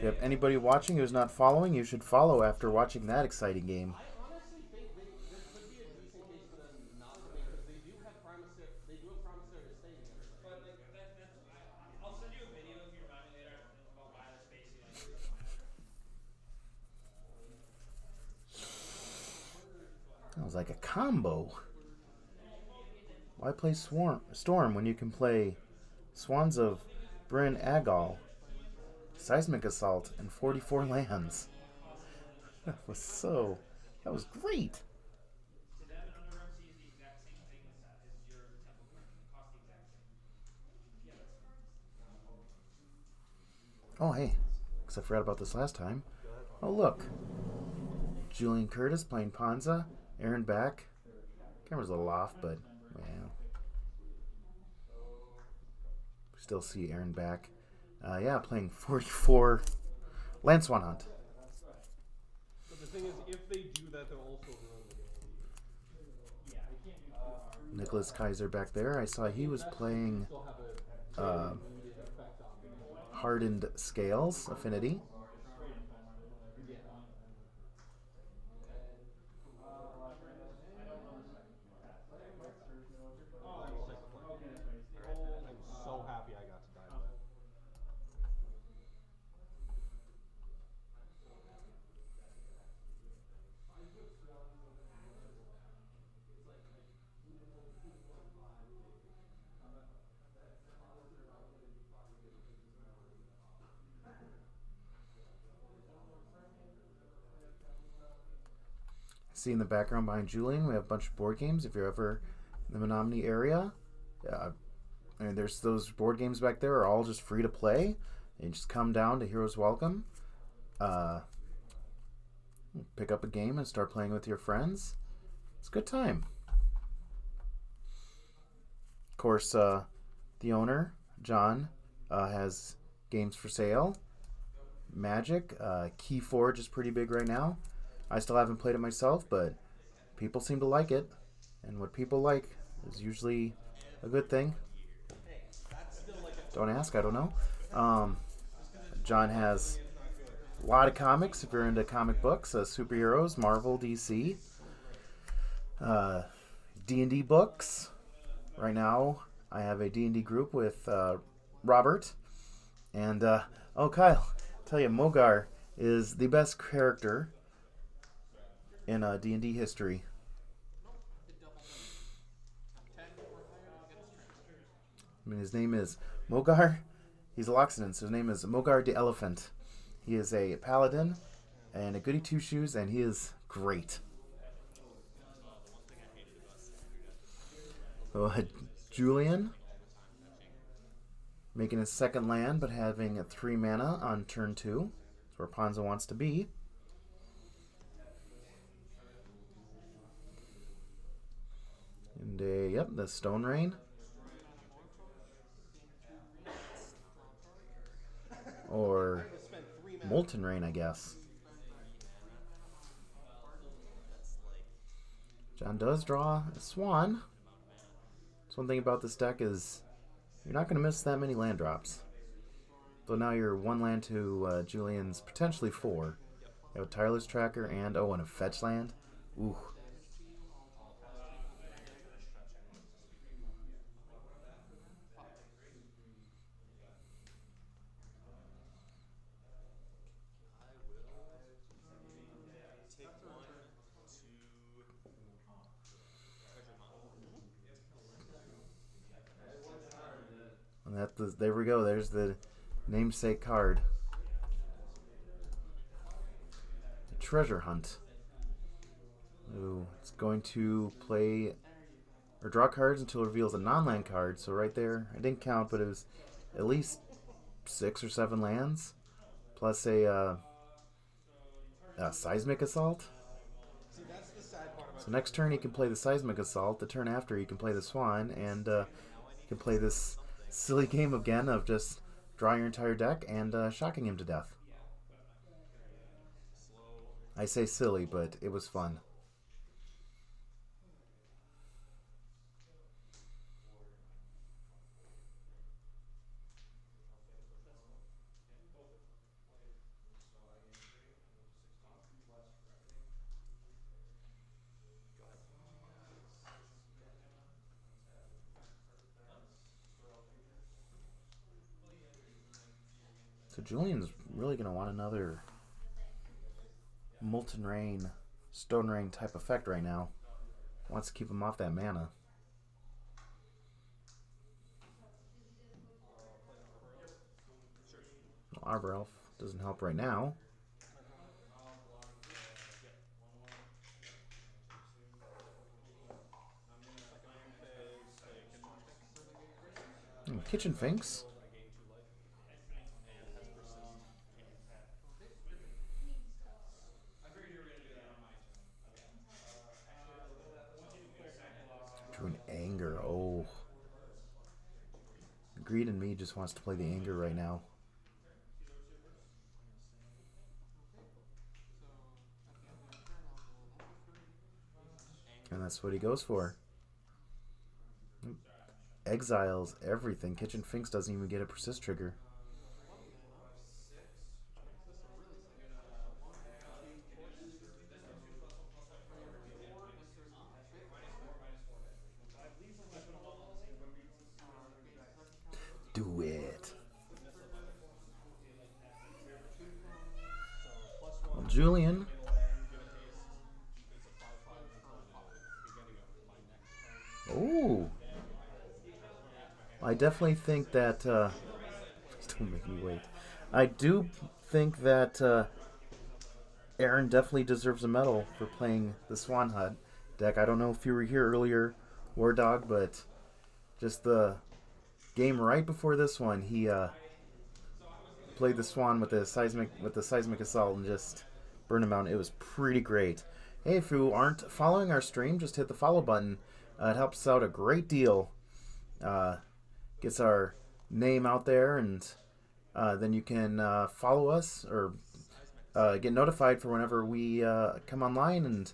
you have anybody watching who's not following, you should follow after watching that exciting game. I honestly think there could be a decent case for them not to make, because they do have promissory estate and everything. But like I'll send you a video if you remind me later about why the spacey like doesn't matter. That was like a combo. Why play Storm when you can play Swans of Bryn Agal, Seismic Assault, and 44 lands? That was great. So that under MC is the exact same thing as your temple card. It costs the exact same. Yeah, that's Oh, hey, because I forgot about this last time. Oh, look. Julian Curtis playing Ponza. Aaron back. Camera's a little off, but, well. Still see Aaron back. Yeah, playing 44 Land Swan Hunt. But the thing is, if they do that, they'll also ruin the game. Nicholas Kaiser back there. I saw he was playing Still have a immediate effect on the game. Hardened Scales Affinity. I'm so happy I got to die to that. See in the background behind Julian, we have a bunch of board games. If you're ever in the Menominee area, and there's those board games back there are all just free to play. And just come down to Heroes Welcome, pick up a game and start playing with your friends. It's a good time. Of course, the owner, John, has games for sale. Magic, Keyforge is pretty big right now. I still haven't played it myself, but people seem to like it. And what people like is usually a good thing. Don't ask, I don't know. John has a lot of comics if you're into comic books, superheroes, Marvel, DC, D&D books. Right now, I have a D&D group with Robert. And, Kyle, tell you, Mogar is the best character in D&D history. I mean, his name is Mogar. He's a Loxodon, so his name is Mogar the Elephant. He is a paladin and a goody two-shoes, and he is great. So, Julian making his second land, but having a 3 mana on turn 2. That's where Ponza wants to be. And the Stone Rain. Or Molten Rain, I guess. John does draw a Swan. So one thing about this deck is you're not going to miss that many land drops. So now you're 1 land to Julian's potentially 4. You have a Tireless Tracker and a Fetch land. Ooh. And there we go. There's the namesake card. Treasure Hunt. Ooh, it's going to play or draw cards until it reveals a non-land card. So right there, I didn't count, but it was at least 6 or 7 lands, plus a Seismic Assault. So next turn he can play the Seismic Assault. The turn after he can play the Swan, and he can play this silly game again of just drawing your entire deck and shocking him to death. I say silly, but it was fun. So Julian's really going to want another Molten Rain, Stone Rain type effect right now. Wants to keep him off that mana. Arbor Elf doesn't help right now. Kitchen Finks. Drew an Anger. Oh. Greed and me just wants to play the Anger right now. And that's what he goes for. Exiles everything. Kitchen Finks doesn't even get a persist trigger. Do it. Well, Julian. Oh. I definitely think that, don't make me wait. I do think that Aaron definitely deserves a medal for playing the Swan Hut deck. I don't know if you were here earlier, War Dog, but just the game right before this one, he played the Swan with the seismic assault and just burned him out. It was pretty great. Hey, if you aren't following our stream, just hit the follow button. It helps us out a great deal. Gets our name out there, and then you can follow us or get notified for whenever we come online and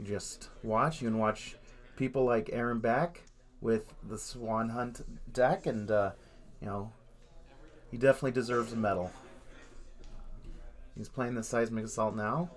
just watch. You can watch people like Aaron back with the Swan Hunt deck, and you know, he definitely deserves a medal. He's playing the Seismic Assault now.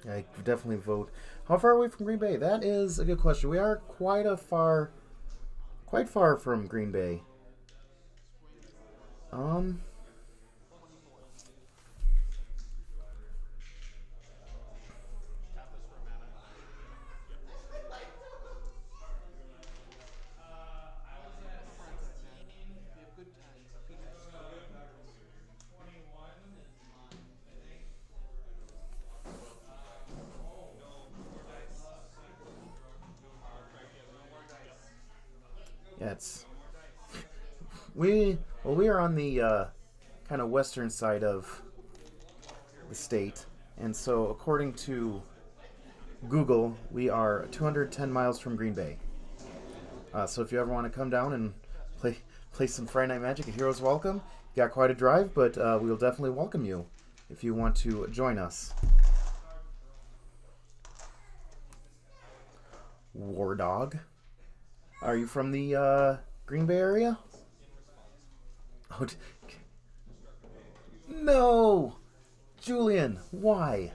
I definitely vote. How far away from Green Bay? That is a good question. We are quite far from Green Bay. Yeah, it's we are on the kind of western side of the state, and so according to Google, we are 210 miles from Green Bay. So if you ever want to come down and play some Friday Night Magic at Heroes Welcome, you got quite a drive, but we'll definitely welcome you if you want to join us. War Dog. Are you from the Green Bay area? Oh, no! Julian, why?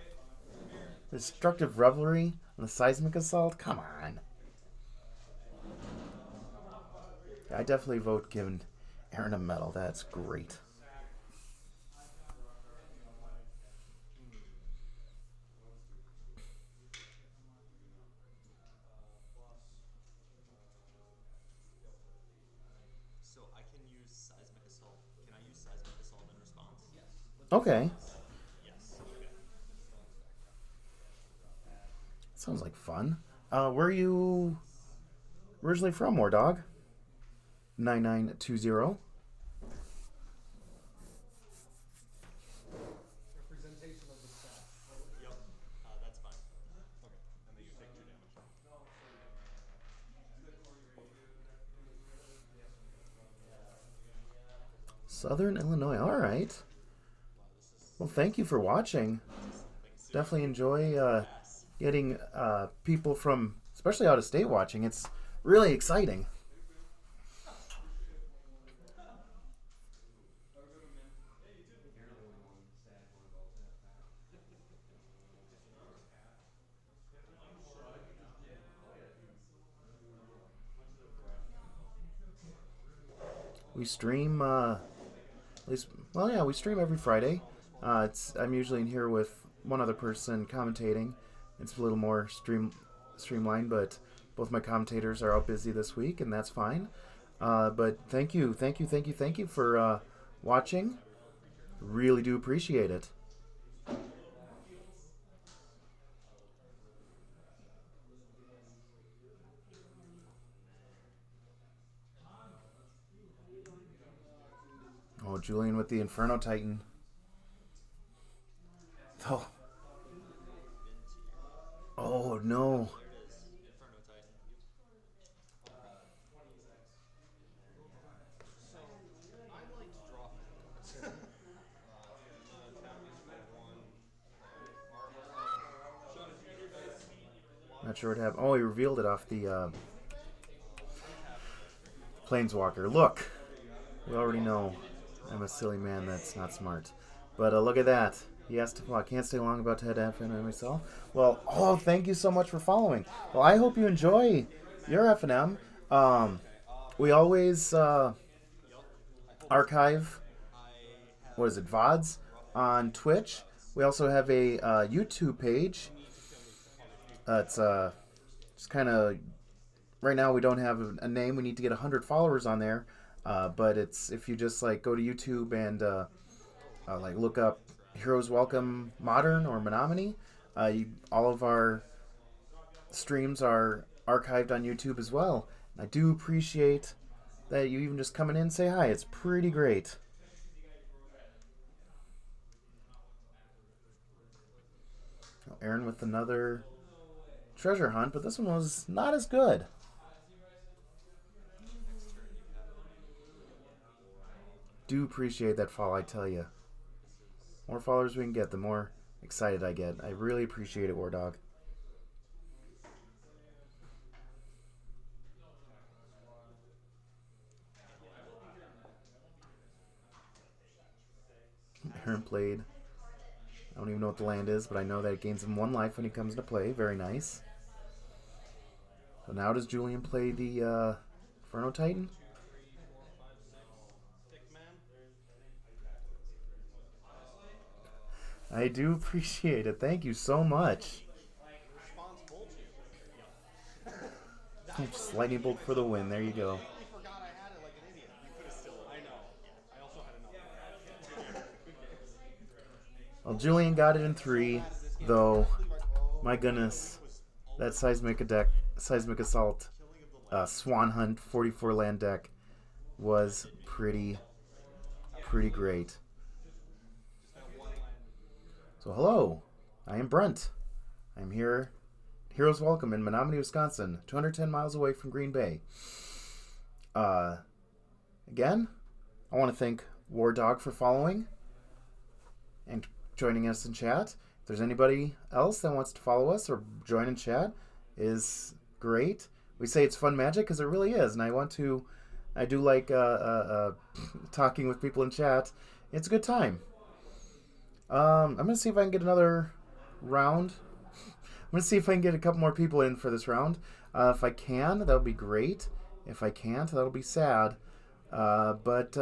Destructive Revelry on the Seismic Assault? Come on. I definitely vote giving Aaron a medal. That's great. Okay. Sounds like fun. Where are you originally from, War Dog? 9920. Representation of the staff. Yep. That's fine. Okay. And then you take 2 damage. Southern Illinois. All right. Wow, this is Well, thank you for watching. Definitely enjoy getting people from, especially out of state, watching. It's really exciting. You're the only one sad one about that fact. We stream, at least, well, yeah, we stream every Friday. I'm usually in here with one other person commentating. It's a little more streamlined, but both my commentators are out busy this week, and that's fine. But thank you for watching. Really do appreciate it. Oh, Julian with the Inferno Titan. Oh. Oh, no. Inferno Titan. So, I like to draw things. I'm gonna tap these for one. Not sure what happened. Oh, he revealed it off the Planeswalker. Look. We already know I'm a silly man that's not smart. But look at that. Yes, well, I can't stay long about to head to FNM myself. Well, oh, thank you so much for following. Well, I hope you enjoy your FNM. We always archive, what is it, VODs on Twitch. We also have a YouTube page. It's just kind of, right now we don't have a name. We need to get 100 followers on there. But it's, if you just like go to YouTube and like look up Heroes Welcome Modern or Menominee, all of our streams are archived on YouTube as well. And I do appreciate that you even just coming in and say hi. It's pretty great. Aaron with another treasure hunt, but this one was not as good. Do appreciate that follow, I tell you. More followers we can get, the more excited I get. I really appreciate it, War Dog. Aaron played. I don't even know what the land is, but I know that it gains him 1 life when he comes into play. Very nice. So now does Julian play the Inferno Titan? I do appreciate it. Thank you so much. Just lightning bolt for the win. There you go. Well, Julian got it in 3, though. My goodness, that seismic assault, Swan Hunt 44 land deck was pretty great. So hello, I am Brent. I'm here, Heroes Welcome in Menominee, Wisconsin, 210 miles away from Green Bay. Again, I want to thank War Dog for following and joining us in chat. If there's anybody else that wants to follow us or join in chat, is great. We say it's fun magic because it really is, and I do like talking with people in chat. It's a good time. I'm going to see if I can get another round. I'm going to see if I can get a couple more people in for this round. If I can, that would be great. If I can't, that'll be sad. But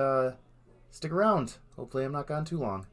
stick around. Hopefully I'm not gone too long.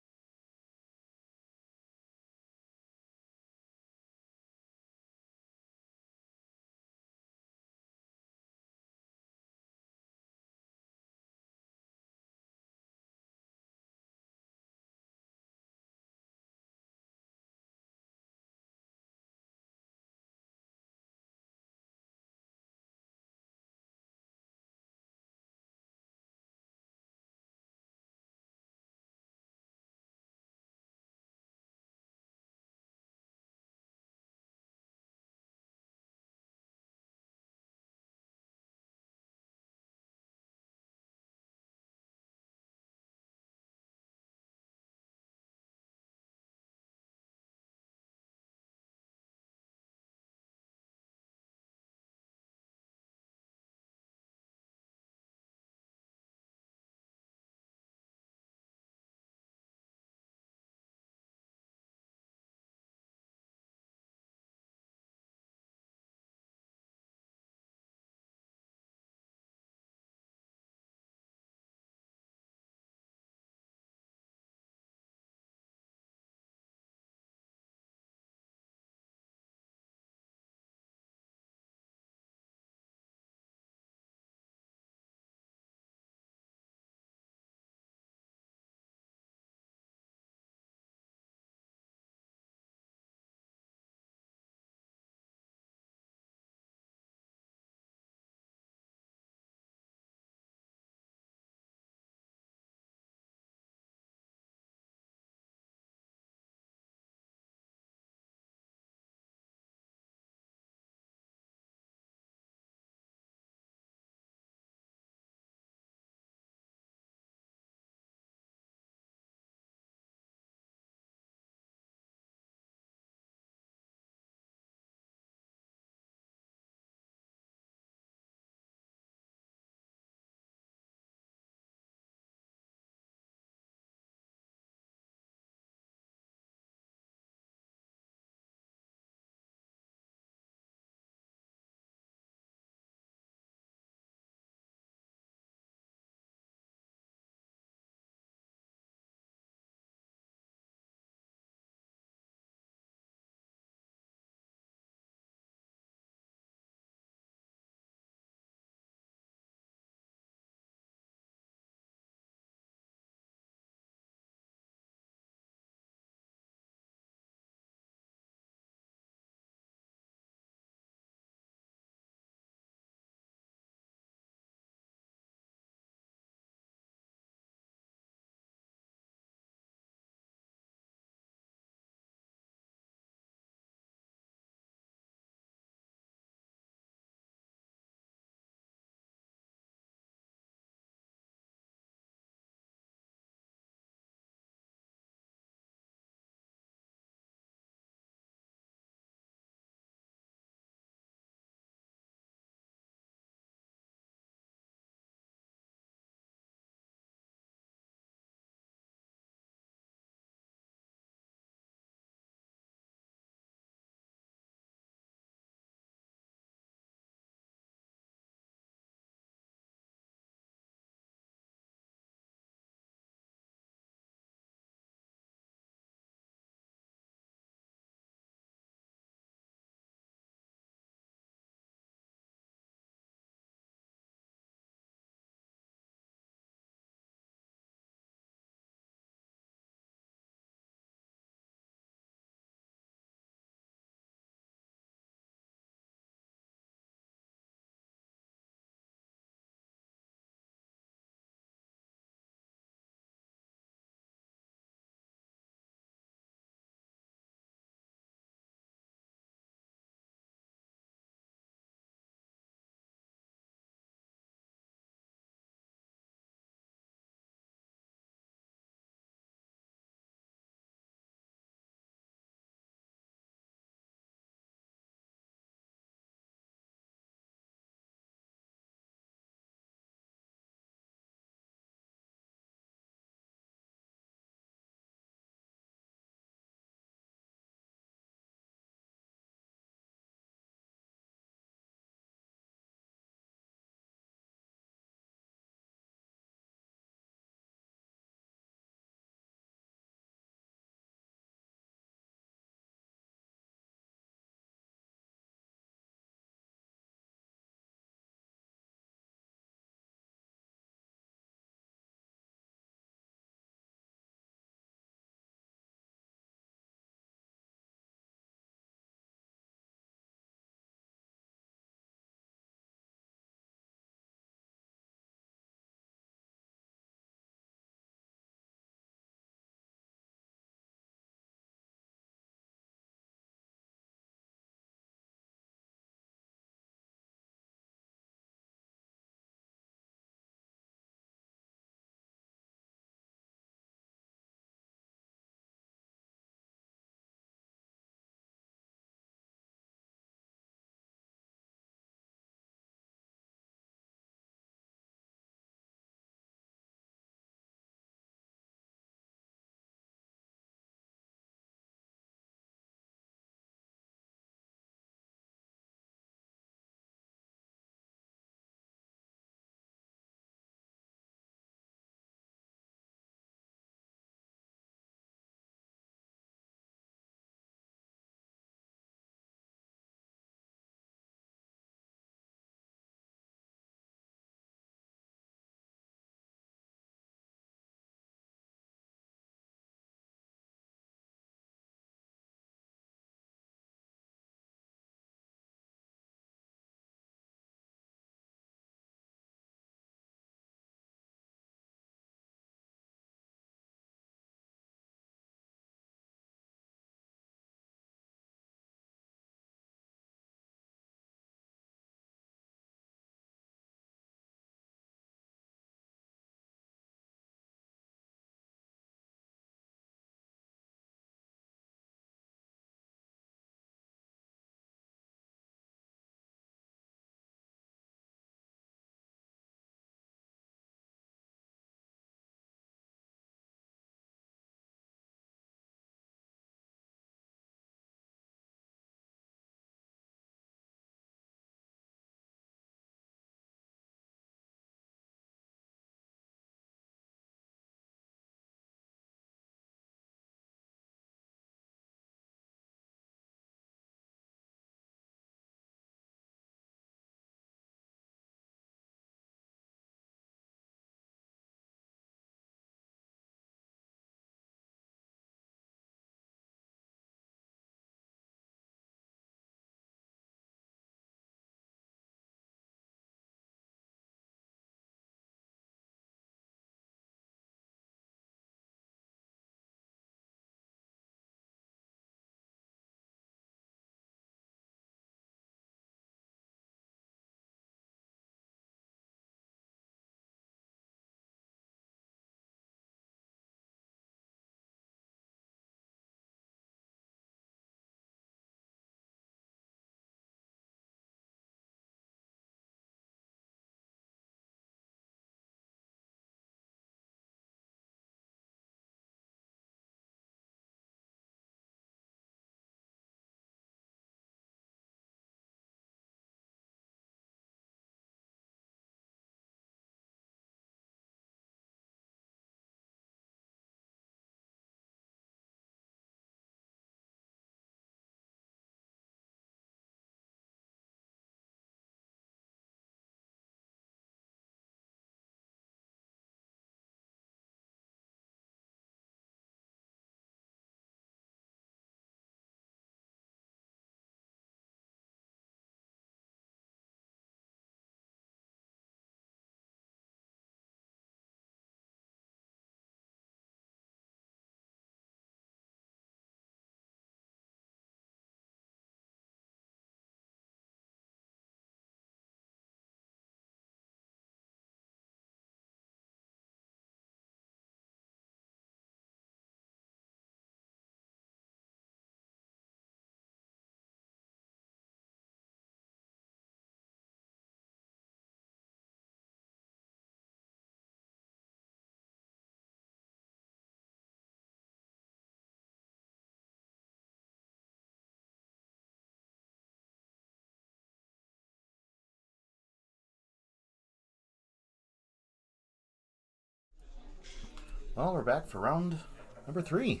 Well, we're back for round number 3.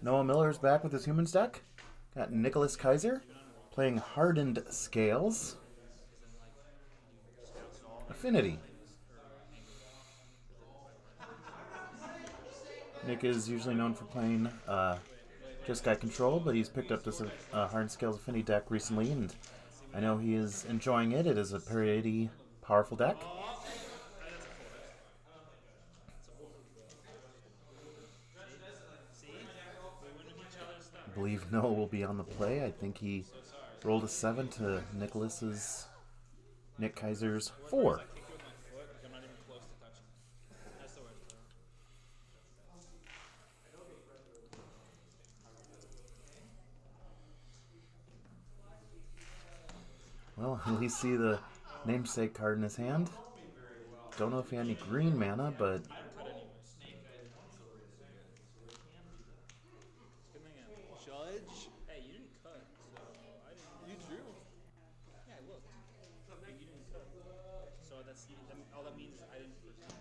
Noah Miller's back with his humans deck. Got Nicholas Kiszer playing Hardened Scales. Affinity. Nick is usually known for playing just Guy Control, but he's picked up this Hardened Scales Affinity deck recently, and I know he is enjoying it. It is a pretty powerful deck. I believe Noah will be on the play. I think he rolled a 7 to Nicholas's Nick Kiser's 4. Well, at least see the namesake card in his hand. Don't know if he had any green mana, but Judge? Hey, you didn't cut, so I didn't. You drew? Yeah, I looked. But you didn't cut. So all that means is I didn't present.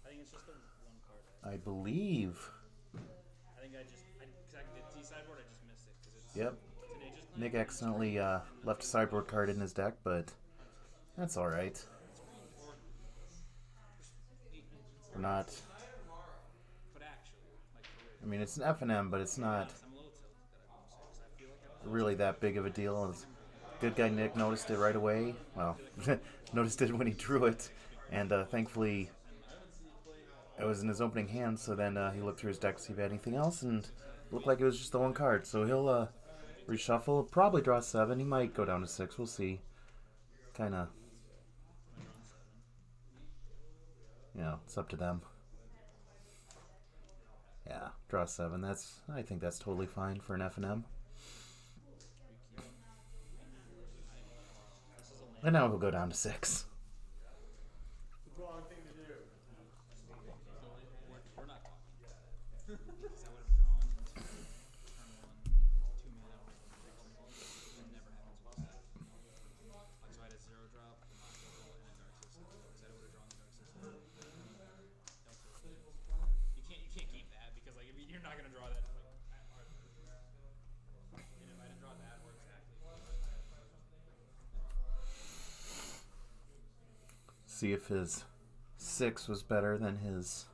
I think it's just the one card. I believe. I think because I did D-sideboard, I just missed it. It's, Yep. Today just Nick accidentally left a sideboard card in his deck, but that's alright. We're not. But actually, like, I mean, it's an F&M, but it's not I'm a little tilted that I won't say, because I feel like really that big of a deal. It's good guy Nick noticed it right away. Well, noticed it when he drew it, and thankfully it was in his opening hand, so then he looked through his deck to see if he had anything else, and it looked like it was just the one card. So he'll reshuffle, probably draw 7. He might go down to 6. We'll see. Kind of, it's up to them. Yeah, draw 7. I think that's totally fine for an F&M. And now he'll go down to 6. we're not talking. Because I would have drawn into turn 1, 2 mana, and never happens with that. Like, so I had a 0 drop, a modular, and a dark system. Because I would have drawn the dark system. You can't keep that, because like if you're not gonna draw that. Like, and if I didn't draw that, or exactly. See if his 6 was better than his.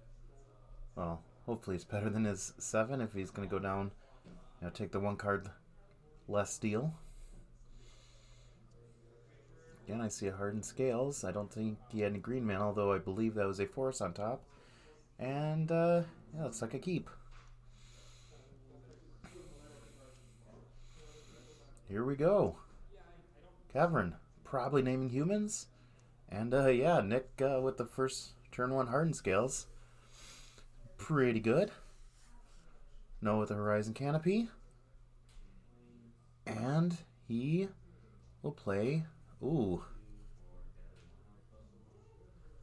Well, hopefully it's better than his 7 if he's going to go down, take the one card less deal. Again, I see a Hardened Scales. I don't think he had any green mana, although I believe that was a force on top. And, looks like a keep. Here we go. Cavern, probably naming humans. And, Nick with the first turn 1 Hardened Scales. Pretty good. No with the Horizon Canopy. And he will play. Ooh.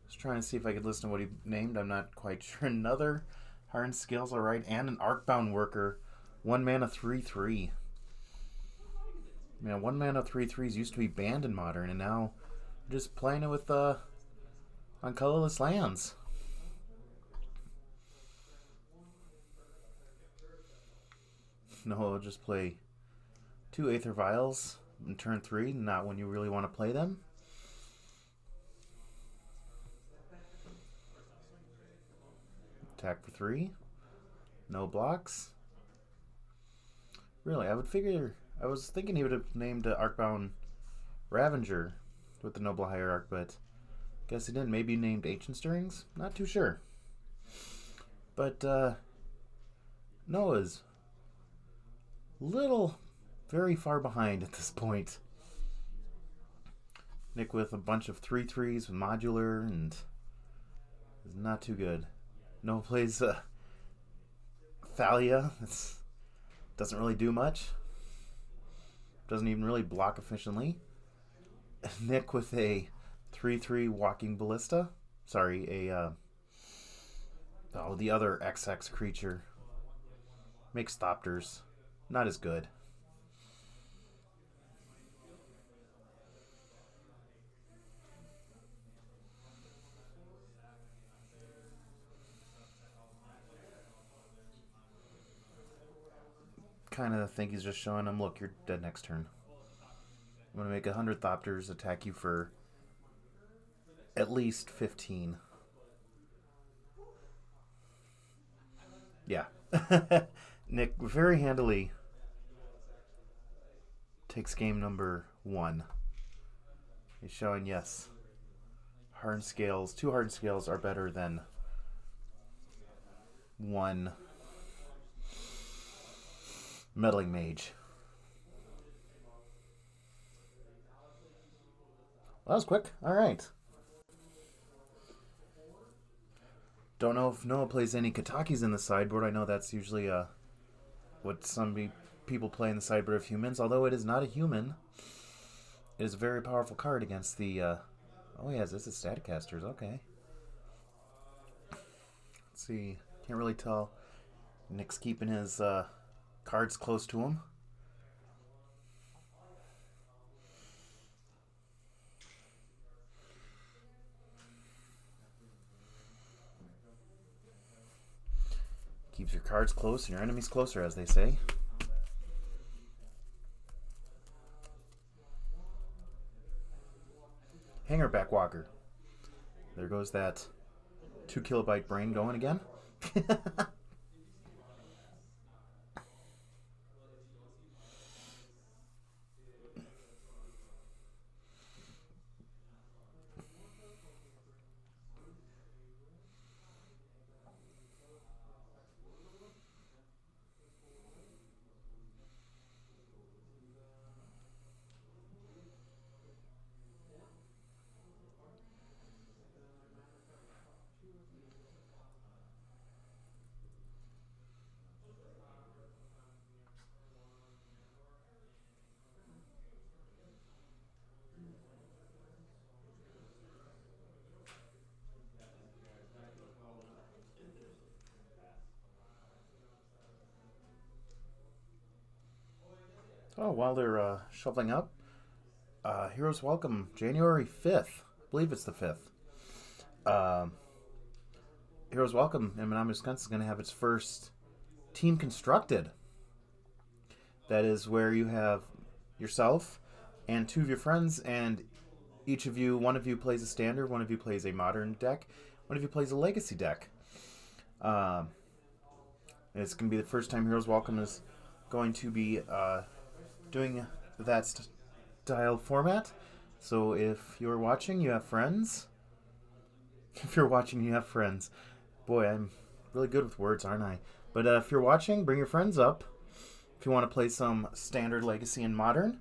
Just trying to see if I could listen to what he named. I'm not quite sure. Another Hardened Scales, alright. And an Arcbound Worker. 1 mana 3/3. Man, 1 mana 3/3s used to be banned in Modern, and now we're just playing it with on colorless lands. No, I'll just play 2 Aether Vials in turn 3, not when you really want to play them. Attack for 3. No blocks. Really, I was thinking he would have named Arcbound Ravager with the Noble Hierarch, but guess he didn't. Maybe he named Ancient Stirrings? Not too sure. But Noah's very far behind at this point. Nick with a bunch of 3/3s with modular and is not too good. Noah plays Thalia. It doesn't really do much. Doesn't even really block efficiently. Nick with a 3/3 Walking Ballista. Sorry, the other XX creature. Makes Thopters. Not as good. kind of think he's just showing him, look, you're dead next turn. I'm going to make 100 Thopters attack you for at least 15. Yeah. Nick very handily takes game number 1. He's showing, yes, hardened scales, 2 hardened scales are better than 1 meddling mage. Well, that was quick. All right. Don't know if Noah plays any Katakis in the sideboard. I know that's usually what some people play in the sideboard of humans. Although it is not a human, it is a very powerful card against the... oh, yes, this is Staticasters. Okay. Let's see. Can't really tell. Nick's keeping his cards close to him. Keeps your cards close and your enemies closer, as they say. Hanger Backwalker. There goes that 2 kilobyte brain going again. Oh, while they're shuffling up, Heroes Welcome, January 5th. I believe it's the 5th. Heroes Welcome in Menominee, Wisconsin is going to have its first team constructed. That is where you have yourself and 2 of your friends, and each of you, one of you plays a standard, one of you plays a modern deck, one of you plays a legacy deck. It's going to be the first time Heroes Welcome is going to be doing that style format. So if you're watching, you have friends. If you're watching, you have friends. Boy, I'm really good with words, aren't I? But if you're watching, bring your friends up. If you want to play some standard, legacy, and modern.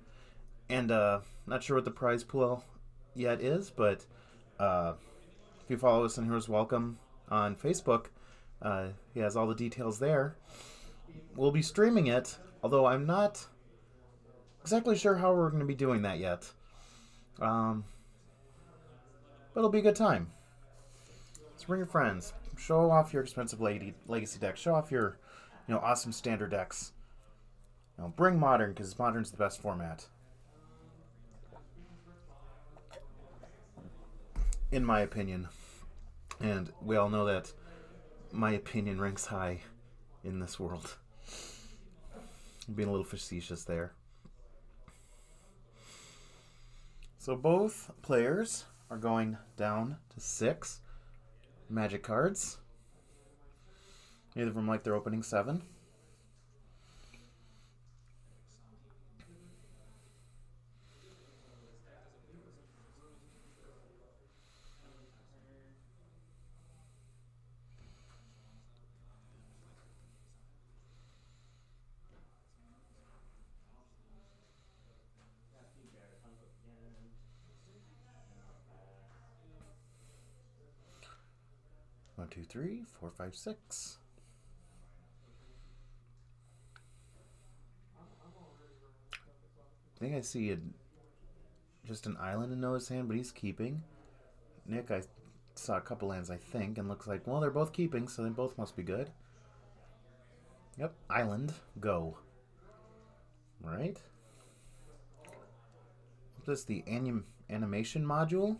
And not sure what the prize pool yet is, but if you follow us on Heroes Welcome on Facebook, he has all the details there. We'll be streaming it, although I'm not exactly sure how we're going to be doing that yet. But it'll be a good time. So bring your friends. Show off your expensive legacy deck. Show off your, awesome standard decks. Bring modern, because modern's the best format, in my opinion. And we all know that my opinion ranks high in this world. I'm being a little facetious there. So both players are going down to 6 magic cards. Neither of them like their opening 7. One, two, 3, 4, 5, 6. I think I see just an island in Noah's hand, but he's keeping. Nick, I saw a couple lands, I think, and looks like, well, they're both keeping, so they both must be good. Yep, island, go. Right? Is this the animation module?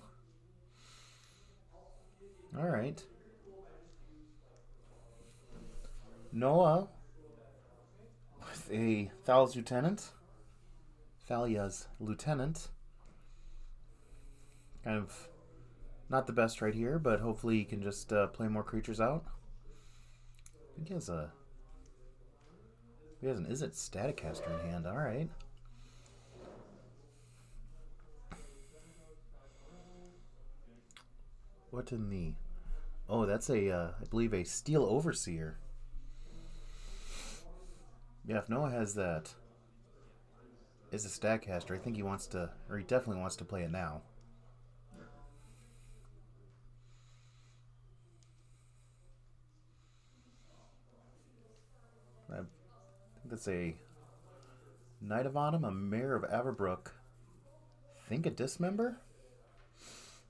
Alright. Noah, with with a Thal's Lieutenant. Thalia's Lieutenant. Kind of not the best right here, but hopefully he can just play more creatures out. I think he has a... He has an Is It Staticaster in hand. Alright. What in the... Oh, that's a, I believe, a Steel Overseer. Yeah, if Noah has that Is a Statcaster, I think he wants to, or he definitely wants to play it now. I think that's a Knight of Autumn, a Mayor of Averbrook, I think a Dismember,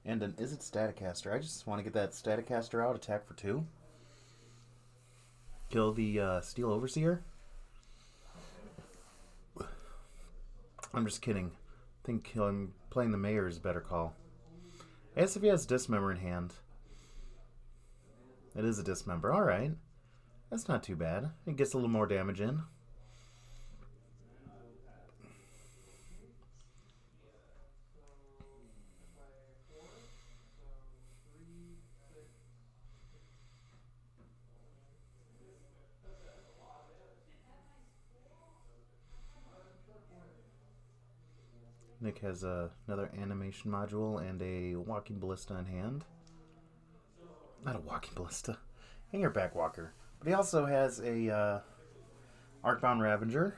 and an Is It Staticaster. I just want to get that Staticaster out, attack for 2. Kill the Steel Overseer. I'm just kidding. I think playing the Mayor is a better call. I guess if he has Dismember in hand. It is a Dismember. Alright. That's not too bad. It gets a little more damage in. Nick has another animation module and a walking ballista in hand. Not a walking ballista. Hangerback walker. But he also has a Arcbound Ravager.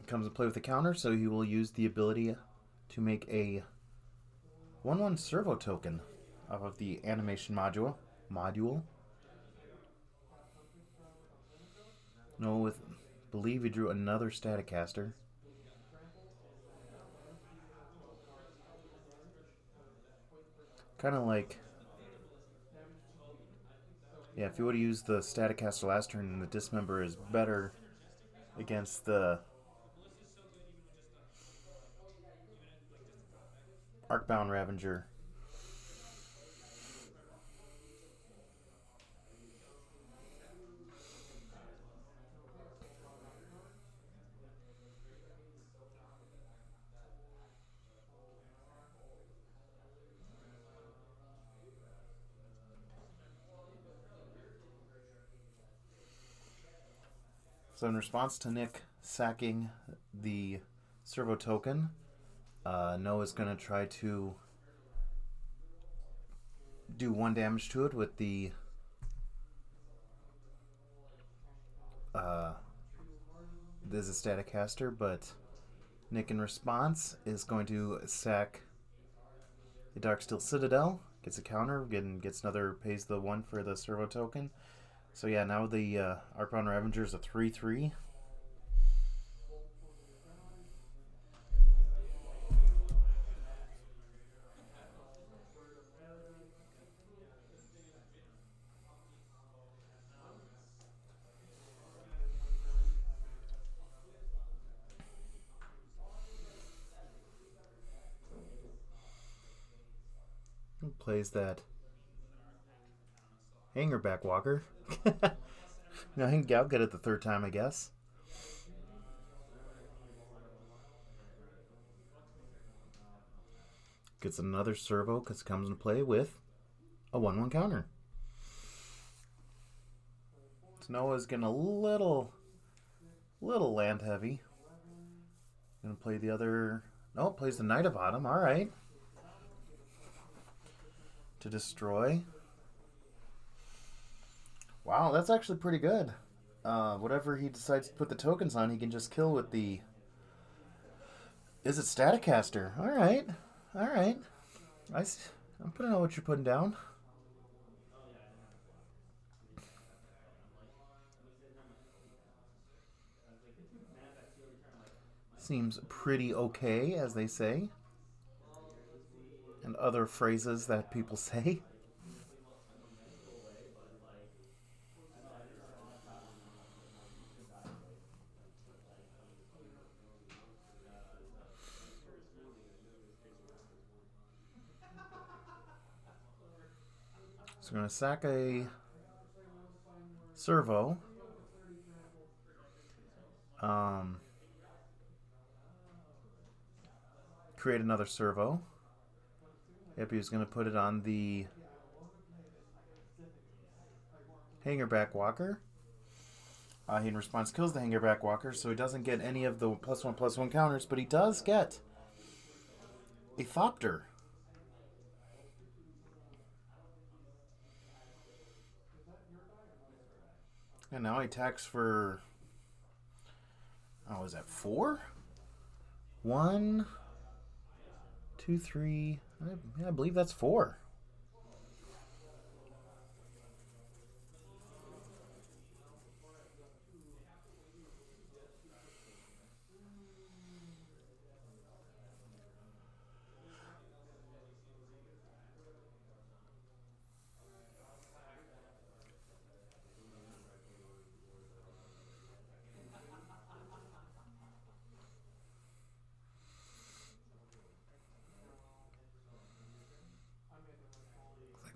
Comes in play with a counter, so he will use the ability to make a 1/1 servo token off of the animation module. No, with believe he drew another Staticaster. Kind of like, yeah, if you would have used the Staticaster last turn, the Dismember is better against the Arcbound Ravager. So in response to Nick sacking the servo token, Noah's going to try to do 1 damage to it with the this is a Staticaster, but Nick in response is going to sack the Darksteel Citadel, gets a counter, gets another, pays the 1 for the servo token. So yeah, now the Arcbound Ravager is a 3/3. Plays that Hangerback walker. No, I'll get it the 3rd time, I guess. Gets another servo because it comes into play with a 1/1 counter. So Noah's getting a little land heavy. Gonna play the other. No, plays the Knight of Autumn. All right. To destroy. Wow, that's actually pretty good. Whatever he decides to put the tokens on, he can just kill with the... Is it Staticaster? Alright. Alright. I'm putting on what you're putting down. Seems pretty okay, as they say. And other phrases that people say. So we're going to sack a servo. create another servo. Yep, he was going to put it on the hangerback walker. He in response kills the hangerback walker, so he doesn't get any of the +1/+1 counters, but he does get a Thopter. And now he attacks for, oh, is that 4? 1, 2, 3. I believe that's 4.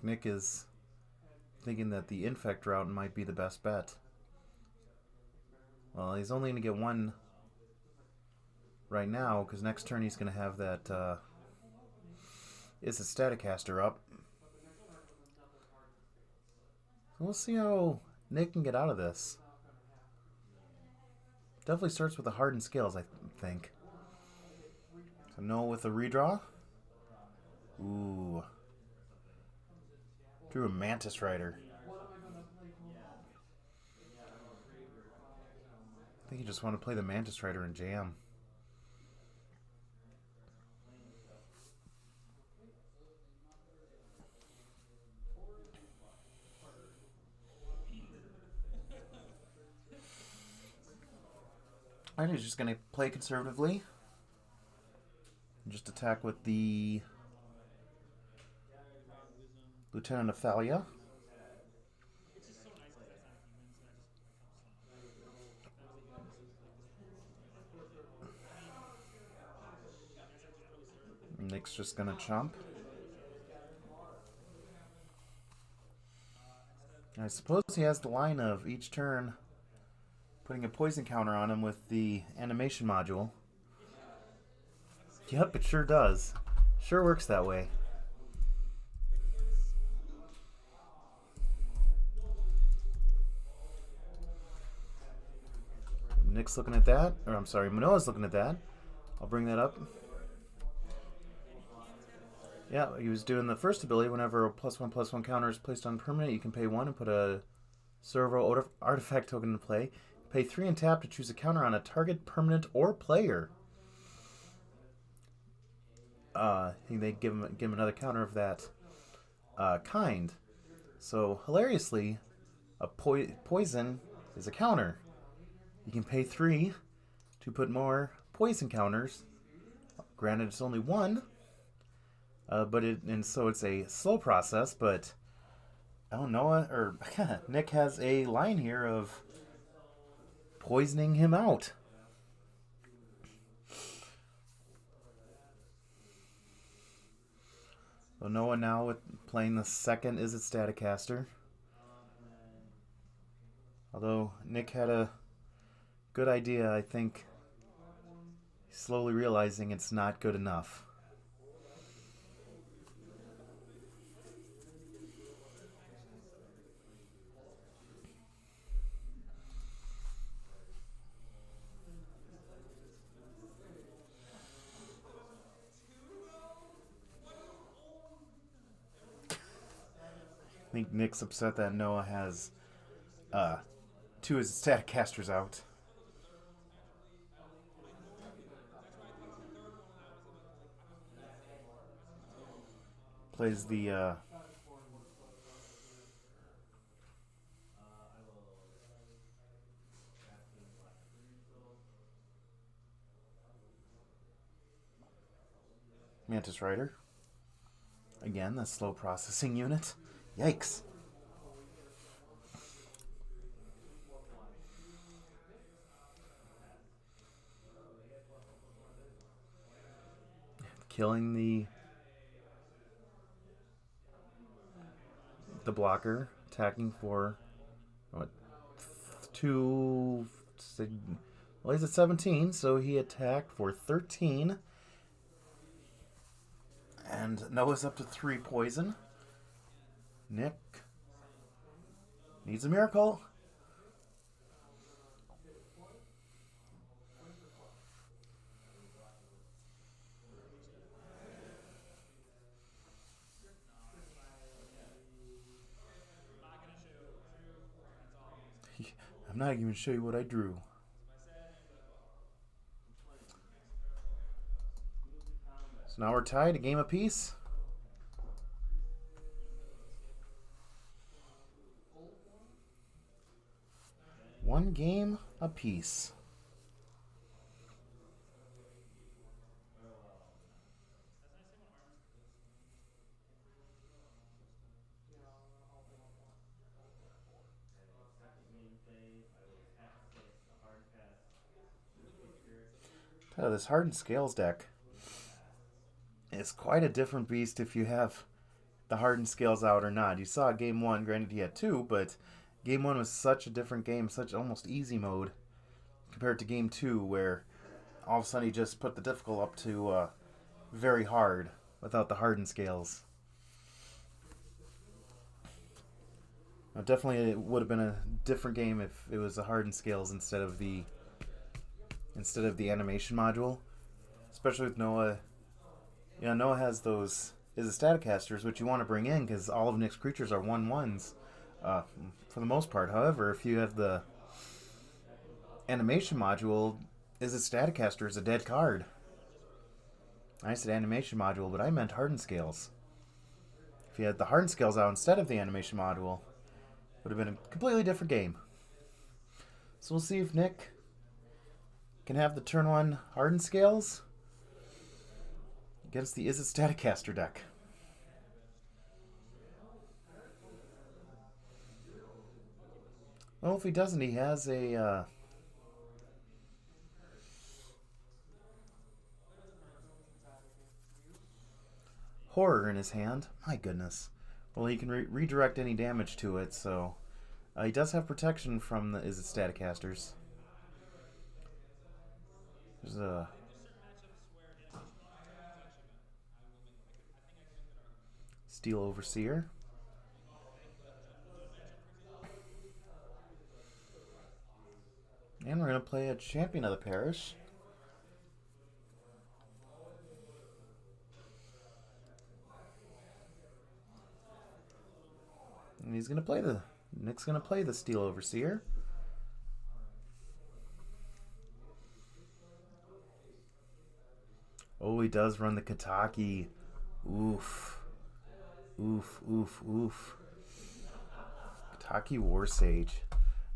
Nick is thinking that the infect route might be the best bet. Well, he's only going to get one right now, because next turn he's going to have that is a Staticaster up. So we'll see how Nick can get out of this. Definitely starts with the Hardened Scales, I think. So no with a redraw. Ooh. Drew a Mantis Rider. I think you just want to play the Mantis Rider and jam. And he's just going to play conservatively. And just attack with the Lieutenant of Thalia. Nick's just going to chomp. I suppose he has the line of each turn putting a poison counter on him with the animation module. Yep, it sure does. Sure works that way. Nick's looking at that. Or I'm sorry, Manoa's looking at that. I'll bring that up. Yeah, he was doing the first ability. Whenever a +1/+1 counter is placed on permanent, you can pay 1 and put a servo artifact token into play. Pay 3 and tap to choose a counter on a target, permanent, or player. They give him another counter of that kind. So, hilariously, a poison is a counter. You can pay 3 to put more poison counters. Granted, it's only 1. So it's a slow process, but I don't know, Nick has a line here of poisoning him out. So Noah now with playing the second Is It Staticaster. Although Nick had a good idea, I think he's slowly realizing it's not good enough. I think Nick's upset that Noah has 2 of his Staticasters out. Plays the Mantis Rider. Again, the slow processing unit. Yikes. Killing the blocker, attacking for what, 2, Well, he's at 17, so he attacked for 13. And Noah's up to 3 poison. Nick needs a miracle. I'm not even show you what I drew. So now we're tied, a game apiece. One game apiece. Oh, this Hardened Scales deck is quite a different beast if you have the Hardened Scales out or not. You saw game 1, granted he had 2, but game 1 was such a different game, such almost easy mode compared to game 2 where all of a sudden he just put the difficult up to very hard without the Hardened Scales. Now, definitely it would have been a different game if it was the Hardened Scales instead of the animation module, especially with Noah. You know, Noah has those Staticasters, which you want to bring in because all of Nick's creatures are 1/1s for the most part. However, if you have the animation module, Staticaster is a dead card. I said animation module, but I meant Hardened Scales. If you had the Hardened Scales out instead of the animation module, it would have been a completely different game. So we'll see if Nick can have the turn 1 Hardened Scales against the Staticaster deck. Well, if he doesn't, he has a horror in his hand. My goodness. Well, he can redirect any damage to it, so he does have protection from the Staticasters. There's a Steel Overseer. And we're going to play a Champion of the Parish. And Nick's going to play the Steel Overseer. Oh, he does run the Kataki. Oof. Oof, oof, oof. Kataki War Sage.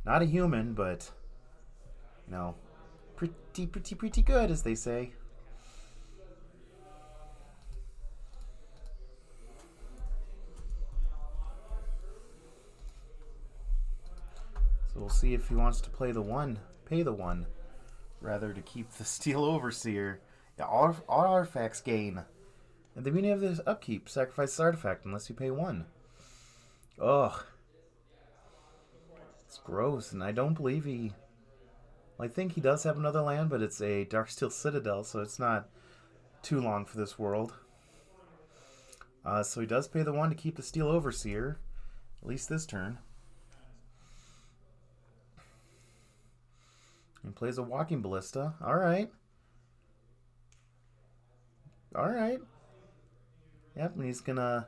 Not a human, but, you know, pretty good, as they say. So we'll see if he wants to play the 1, pay the 1, rather to keep the Steel Overseer. Yeah, all artifacts gain. At the beginning of this upkeep, sacrifice this artifact unless you pay 1. Ugh. It's gross, and I don't believe he... I think he does have another land, but it's a Darksteel Citadel, so it's not too long for this world. So he does pay the 1 to keep the Steel Overseer, at least this turn. And plays a Walking Ballista. Alright. Alright. Yep, and he's gonna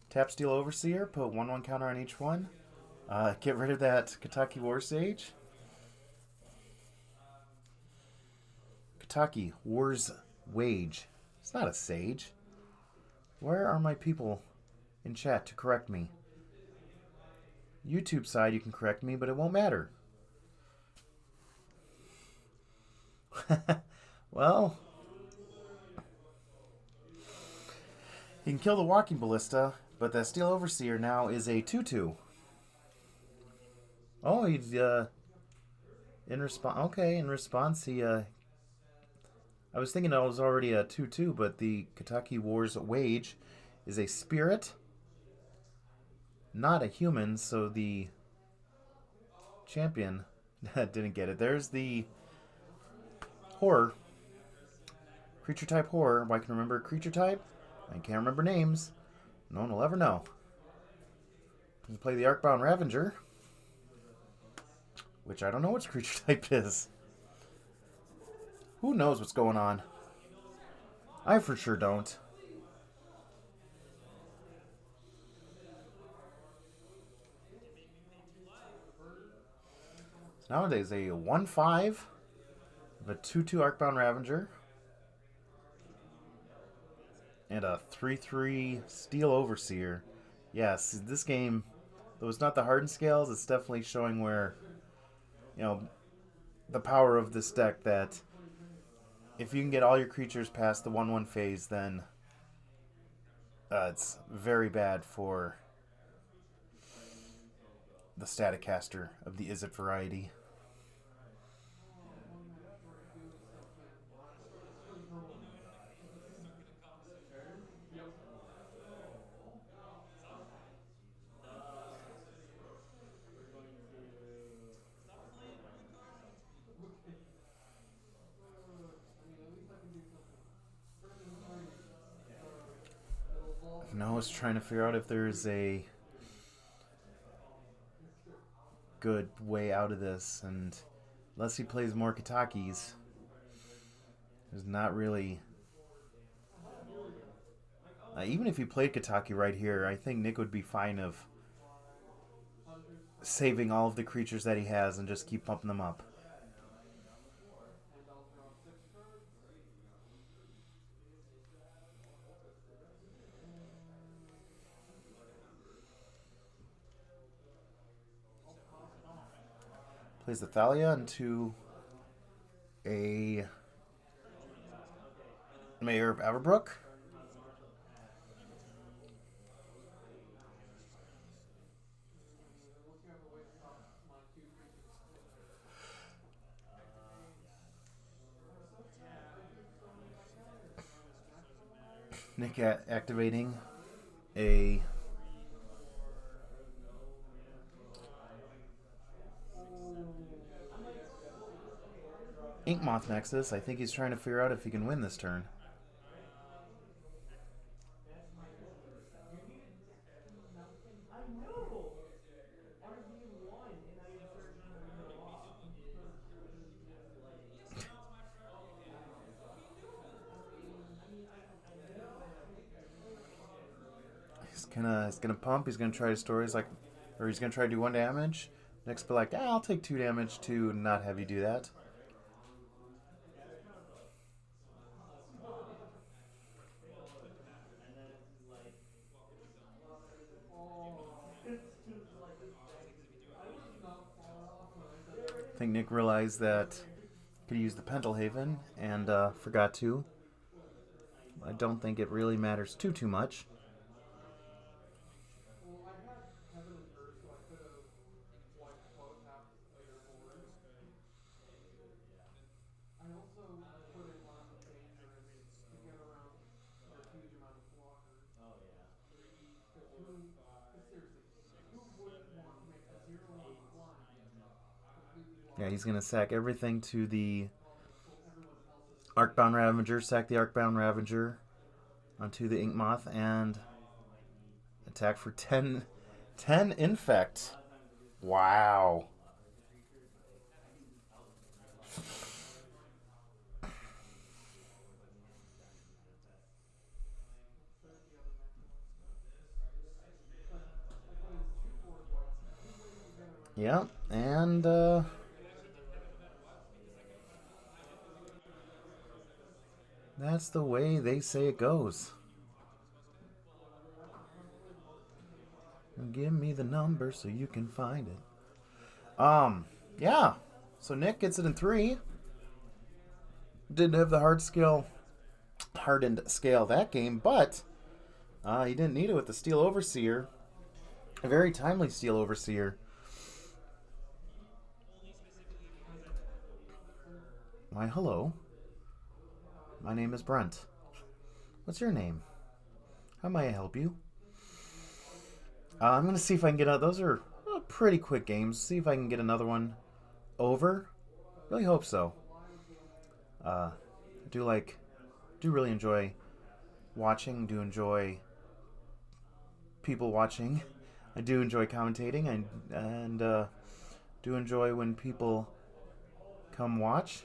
tap Steel Overseer, put 1/1 counter on each one. Get rid of that Kataki War Sage. Kataki War's Wage. It's not a sage. Where are my people in chat to correct me? YouTube side, you can correct me, but it won't matter. Well, he can kill the Walking Ballista, but the Steel Overseer now is a 2/2. Oh, he's in response. Okay, in response, he I was thinking it was already a 2/2, but the Kataki War's Wage is a spirit, not a human. So the champion didn't get it. There's the horror. Creature type horror. I can remember creature type. I can't remember names. No one will ever know. You play the Arcbound Ravager, which I don't know which creature type is. Who knows what's going on? I for sure don't. Nowadays, a 1/5 of a 2/2 Arcbound Ravager and a 3/3 Steel Overseer. Yes, this game, though it's not the hardened scales, it's definitely showing where, you know, the power of this deck, that if you can get all your creatures past the 1/1 phase, then it's very bad for the static caster of the Izzet variety. No, I was trying to figure out if there's a good way out of this, and unless he plays more Katakis, there's not really... even if he played Kataki right here, I think Nick would be fine of saving all of the creatures that he has and just keep pumping them up. Plays the Thalia into a Mayor of Averbrook. Nick activating a Inkmoth Nexus. I think he's trying to figure out if he can win this turn. He's gonna pump. He's gonna try to store. He's gonna try to do 1 damage. Next, be like, I'll take 2 damage to not have you do that. I think Nick realized that he could use the Pentelhaven and forgot to. I don't think it really matters too much. Yeah, he's going to sack everything to the Arcbound Ravager, sack the Arcbound Ravager onto the Inkmoth, and attack for 10 Infect. Wow. Yeah, and that's the way they say it goes. Give me the number so you can find it. Yeah. So Nick gets it in 3. Didn't have the hardened scale that game, but he didn't need it with the Steel Overseer. A very timely Steel Overseer. Why, hello. My name is Brent. What's your name? How may I help you? I'm going to see if I can get out. Those are pretty quick games. See if I can get another one over. Really hope so. I do really enjoy watching. Do enjoy people watching. I do enjoy commentating, and do enjoy when people come watch.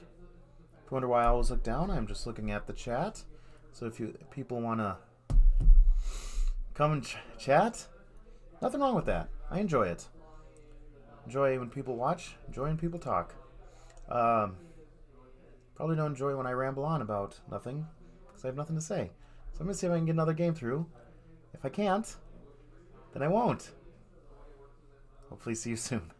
If you wonder why I always look down, I'm just looking at the chat. So if people want to come and chat, nothing wrong with that. I enjoy it. Enjoy when people watch. Enjoy when people talk. Probably don't enjoy when I ramble on about nothing because I have nothing to say. So I'm going to see if I can get another game through. If I can't, then I won't. Hopefully see you soon.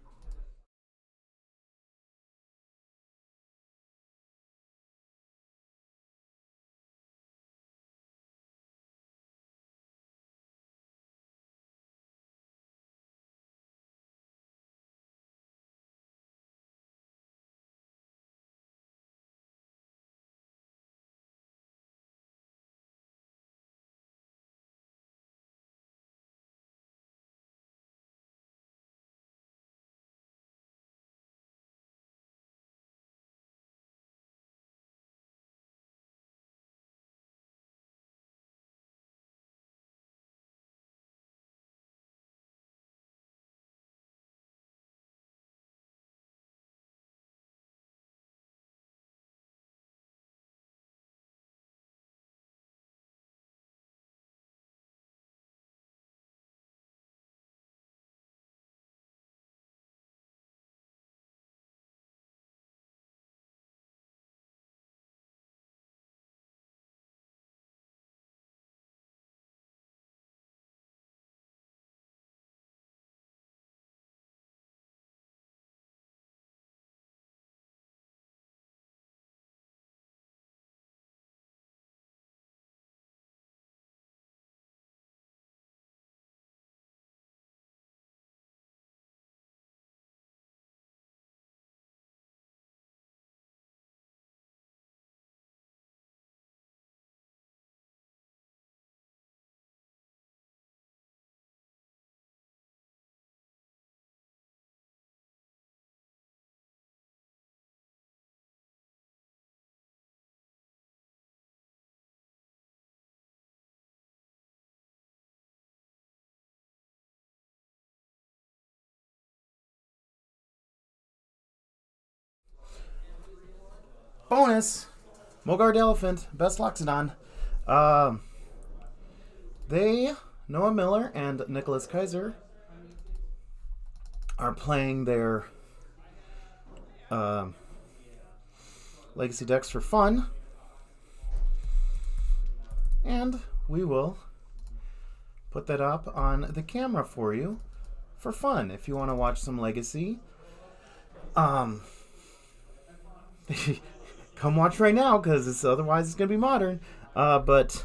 Bonus! Mogard Elephant, best Loxodon. They, Noah Miller and Nicholas Kaiser, are playing their legacy decks for fun. And we will put that up on the camera for you for fun. If you want to watch some legacy, come watch right now because otherwise it's going to be modern. But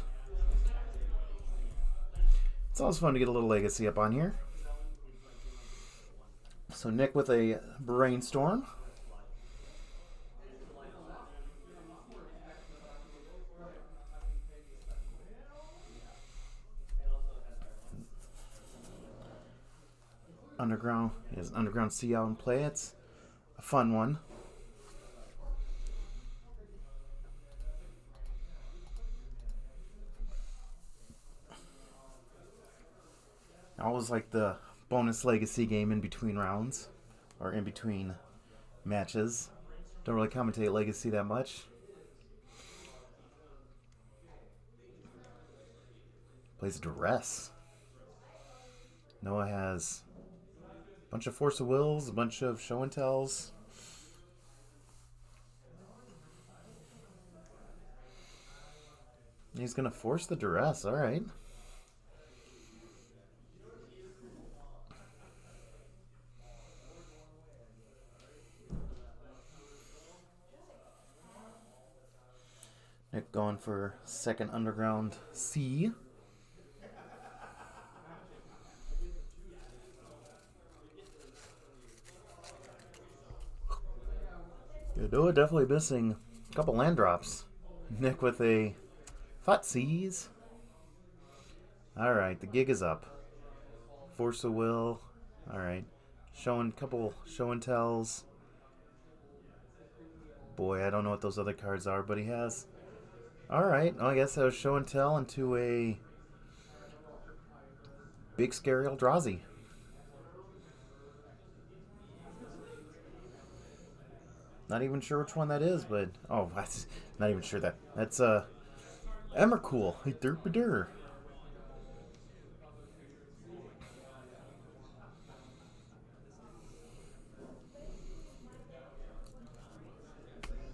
it's always fun to get a little legacy up on here. So Nick with a brainstorm. Underground is Underground See Out and Play. It's a fun one. I always like the bonus legacy game in between rounds or in between matches. Don't really commentate legacy that much. Plays Duress. Noah has a bunch of Force of Wills, a bunch of Show and Tells. He's going to force the Duress, alright. Nick going for second Underground C. Noah definitely missing a couple land drops. Nick with a Futzies. Alright, the gig is up. Force of Will. Alright. Couple show and tells. Boy, I don't know what those other cards are, but he has. Alright, well, I guess that was show and tell into a big scary Eldrazi. Not even sure which one that is, but oh, that's not even sure that's Emrakul. Hey, derp-a-dur.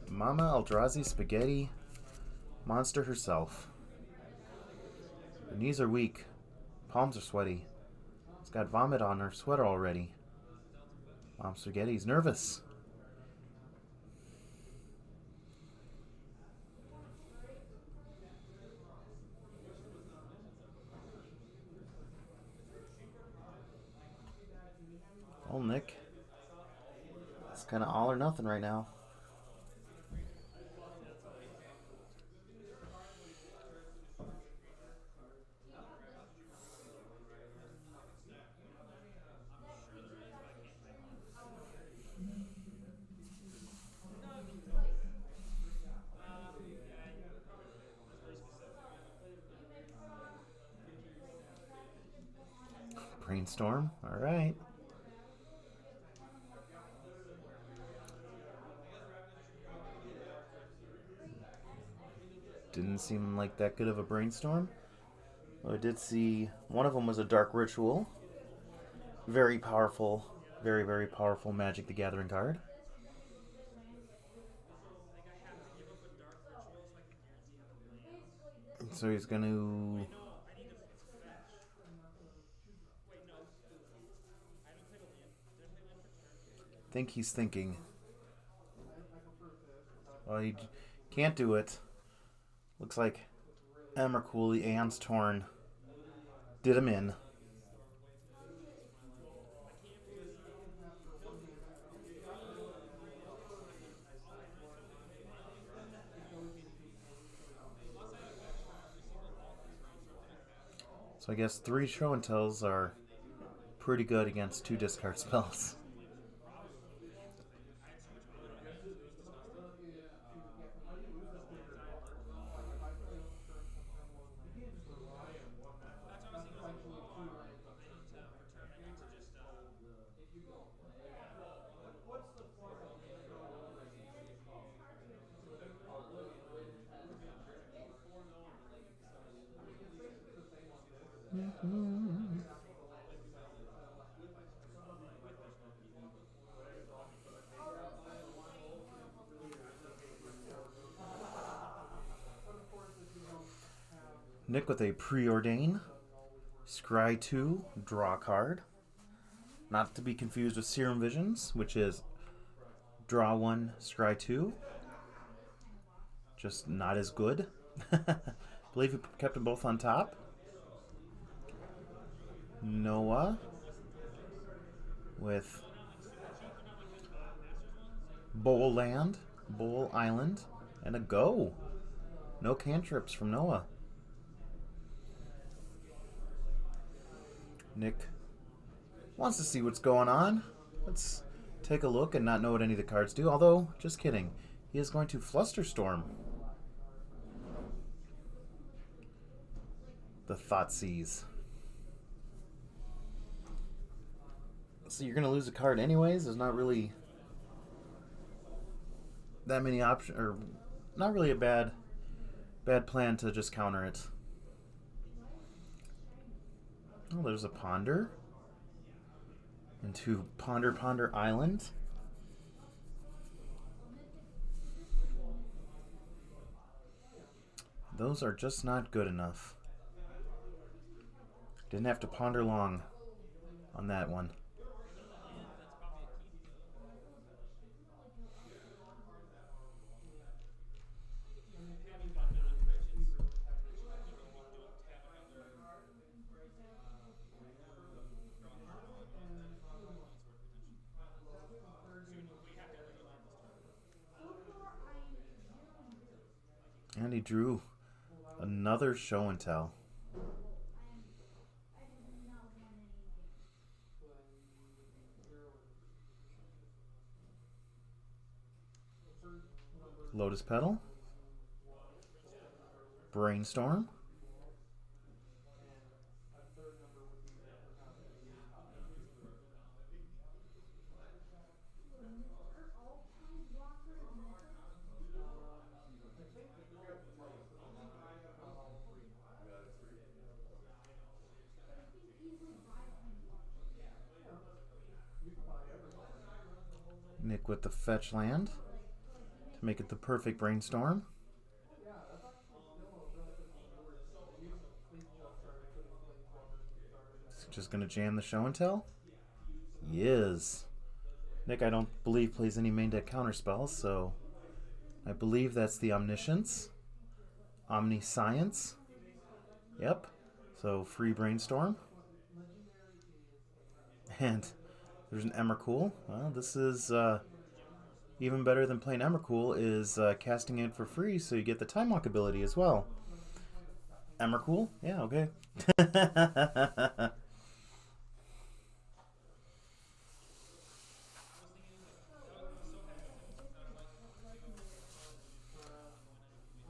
Mama Eldrazi Spaghetti Monster herself. Her knees are weak. Palms are sweaty. She's got vomit on her sweater already. Mom Spaghetti's nervous. Well, Nick, it's kind of all or nothing right now. Brainstorm, all right. Didn't seem like that good of a brainstorm. Well, I did see one of them was a Dark Ritual. Very powerful, very, very powerful Magic the Gathering card. So he's going to... think he's thinking. Well, he can't do it. Looks like Emrakul, the Aeon's Torn, did him in. So I guess 3 show and tells are pretty good against 2 discard spells. Nick with a Preordain. Scry 2, draw a card. Not to be confused with Serum Visions, which is draw 1, scry 2. Just not as good. Believe he kept them both on top. Noah with Bowl Land, Bowl Island, and a go. No cantrips from Noah. Nick wants to see what's going on. Let's take a look and not know what any of the cards do. Although, just kidding. He is going to Flusterstorm. The Thoughtseize. So you're going to lose a card anyways. There's not really that many options, or not really a bad plan to just counter it. Oh, there's a Ponder. Into Ponder Island. Those are just not good enough. Didn't have to ponder long on that one. And he drew another show and tell. Lotus Petal. Brainstorm. Nick with the fetch land to make it the perfect Brainstorm. Just gonna jam the show and tell? He is. Nick, I don't believe, plays any main deck counterspells, so I believe that's the Omniscience. Omniscience. Yep. So free Brainstorm. And there's an Emrakul. Well, this is even better than playing Emrakul is casting it for free, so you get the Time Walk ability as well. Emrakul? Yeah, okay.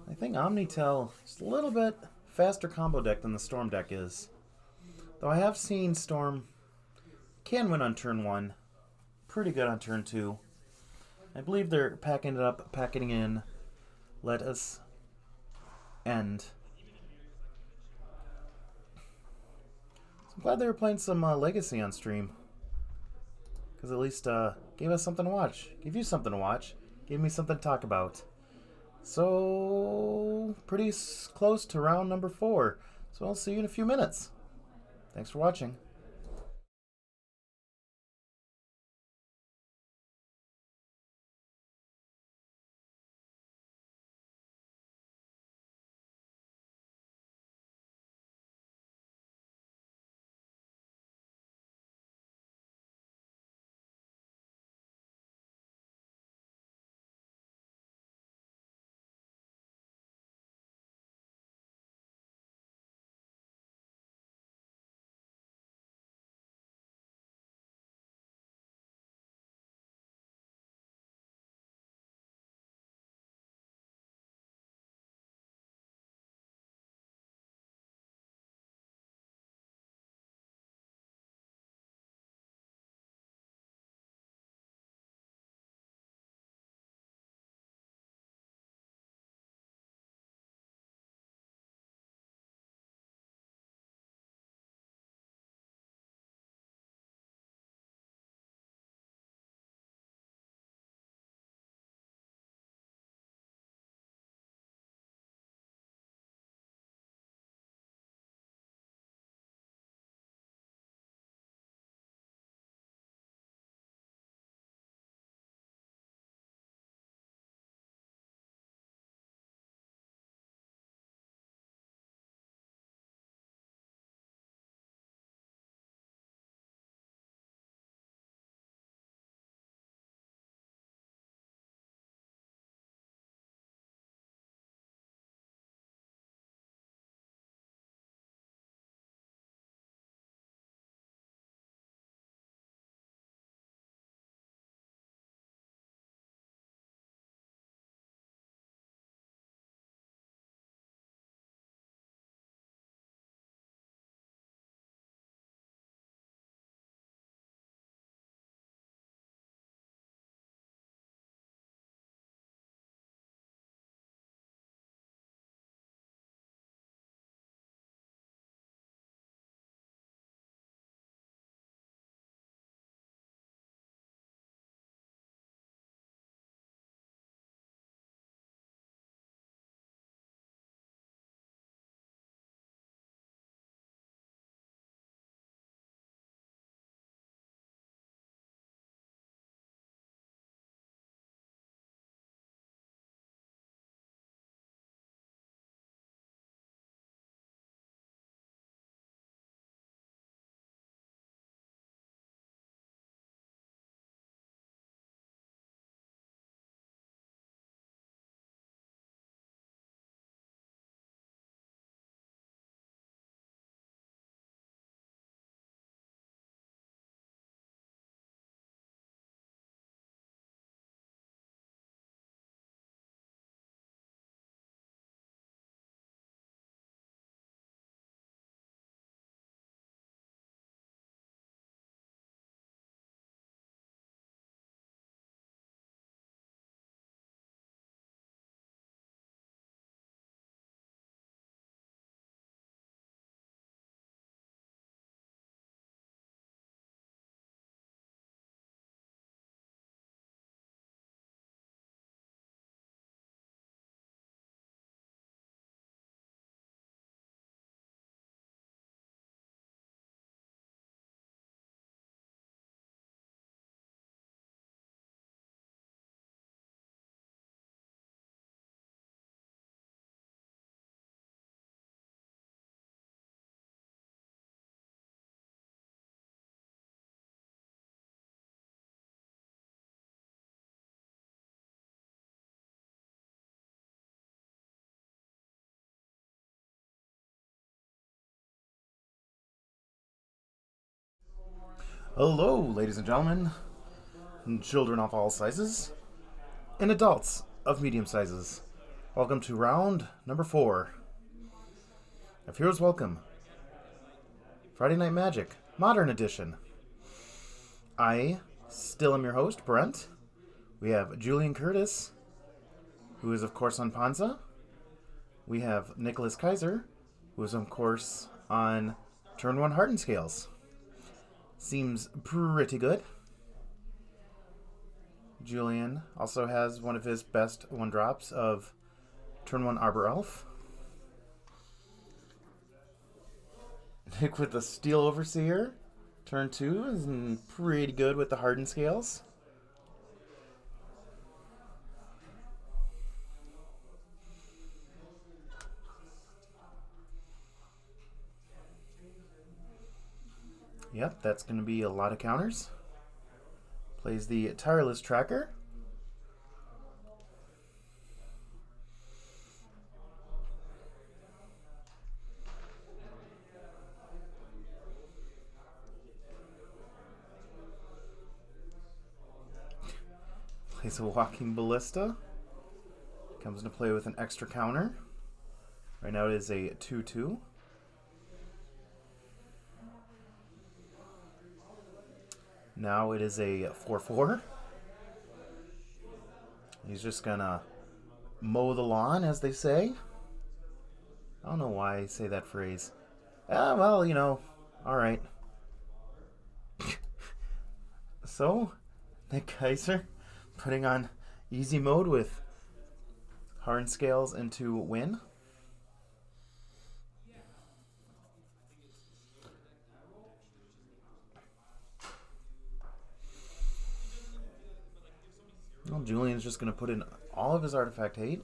I think Omnitell is a little bit faster combo deck than the Storm deck is. Though I have seen Storm can win on turn 1. Pretty good on turn 2. I believe they're packing it up, packing in. Let us end. So I'm glad they were playing some Legacy on stream. Because at least gave us something to watch. Gave you something to watch. Gave me something to talk about. So, pretty close to round number 4. So I'll see you in a few minutes. Thanks for watching. Hello, ladies and gentlemen, and children of all sizes, and adults of medium sizes. Welcome to round number 4 of Heroes Welcome, Friday Night Magic, Modern Edition. I still am your host, Brent. We have Julian Curtis, who is of course on Ponza. We have Nicholas Kiszer, who is of course on Turn 1 Hardened scales. Seems pretty good. Julian also has one of his best 1-drops of Turn 1 Arbor Elf. Nick with the Steel Overseer. Turn 2 is pretty good with the Hardened scales. Yep, that's going to be a lot of counters. Plays the Tireless Tracker. Plays a Walking Ballista. Comes into play with an extra counter. Right now it is a 2-2. Now it is a 4-4. He's just gonna mow the lawn, as they say. I don't know why I say that phrase. Well, you know, alright. So, Nick Kiszer putting on easy mode with Hardened scales into win. Well, Julian's just going to put in all of his artifact hate.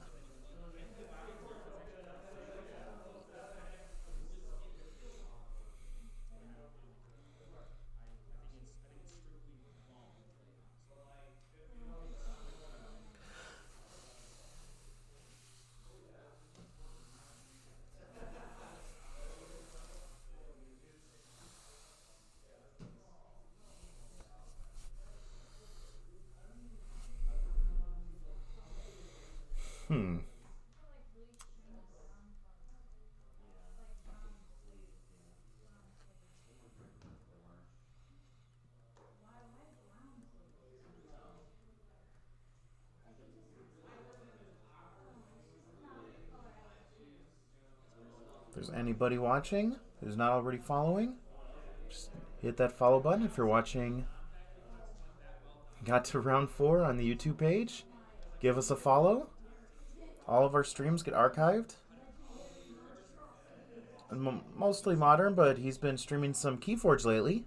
If there's anybody watching who's not already following, just hit that follow button. If you're watching, got to round 4 on the YouTube page, give us a follow. All of our streams get archived. Mostly modern, but he's been streaming some Keyforge lately.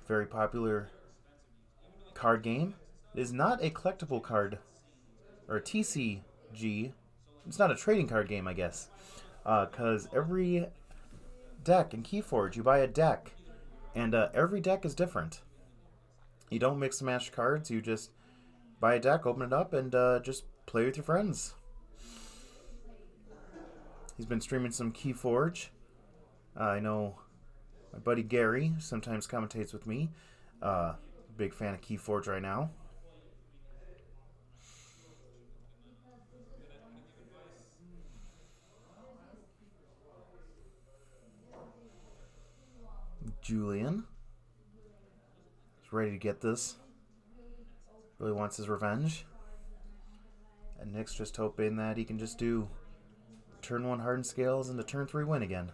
Very popular card game. It is not a collectible card, or a TCG. It's not a trading card game, I guess. Because every deck in Keyforge, you buy a deck, and every deck is different. You don't mix and match cards, you just buy a deck, open it up, and just play with your friends. He's been streaming some Keyforge. I know my buddy Gary sometimes commentates with me. Big fan of Keyforge right now. Julian is ready to get this. Really wants his revenge. And Nick's just hoping that he can just do turn 1 Hardened scales into turn 3 win again.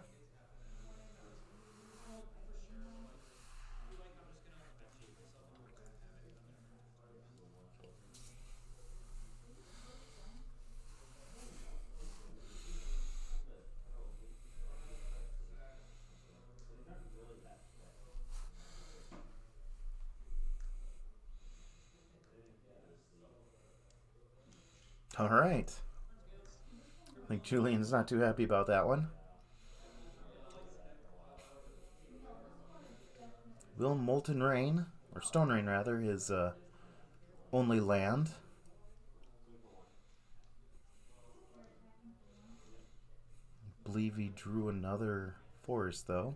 All right. I think Julian's not too happy about that one. Will Molten Rain, or Stone Rain rather, his only land. I believe he drew another forest though.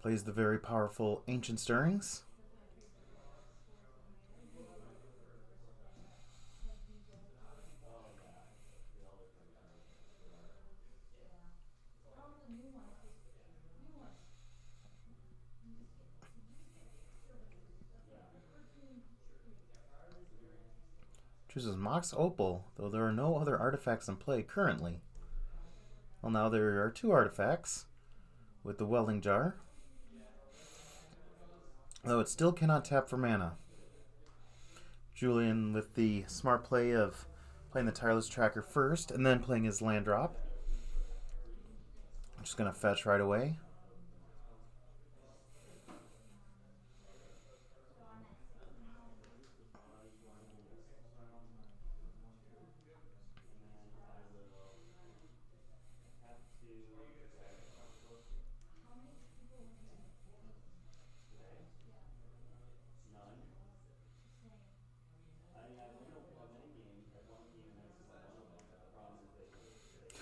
Plays the very powerful Ancient Stirrings. Chooses Mox Opal, though there are no other artifacts in play currently. Well, now there are 2 artifacts with the Welding Jar, though it still cannot tap for mana. Julian with the smart play of playing the Tireless Tracker first and then playing his land drop. I'm just going to fetch right away.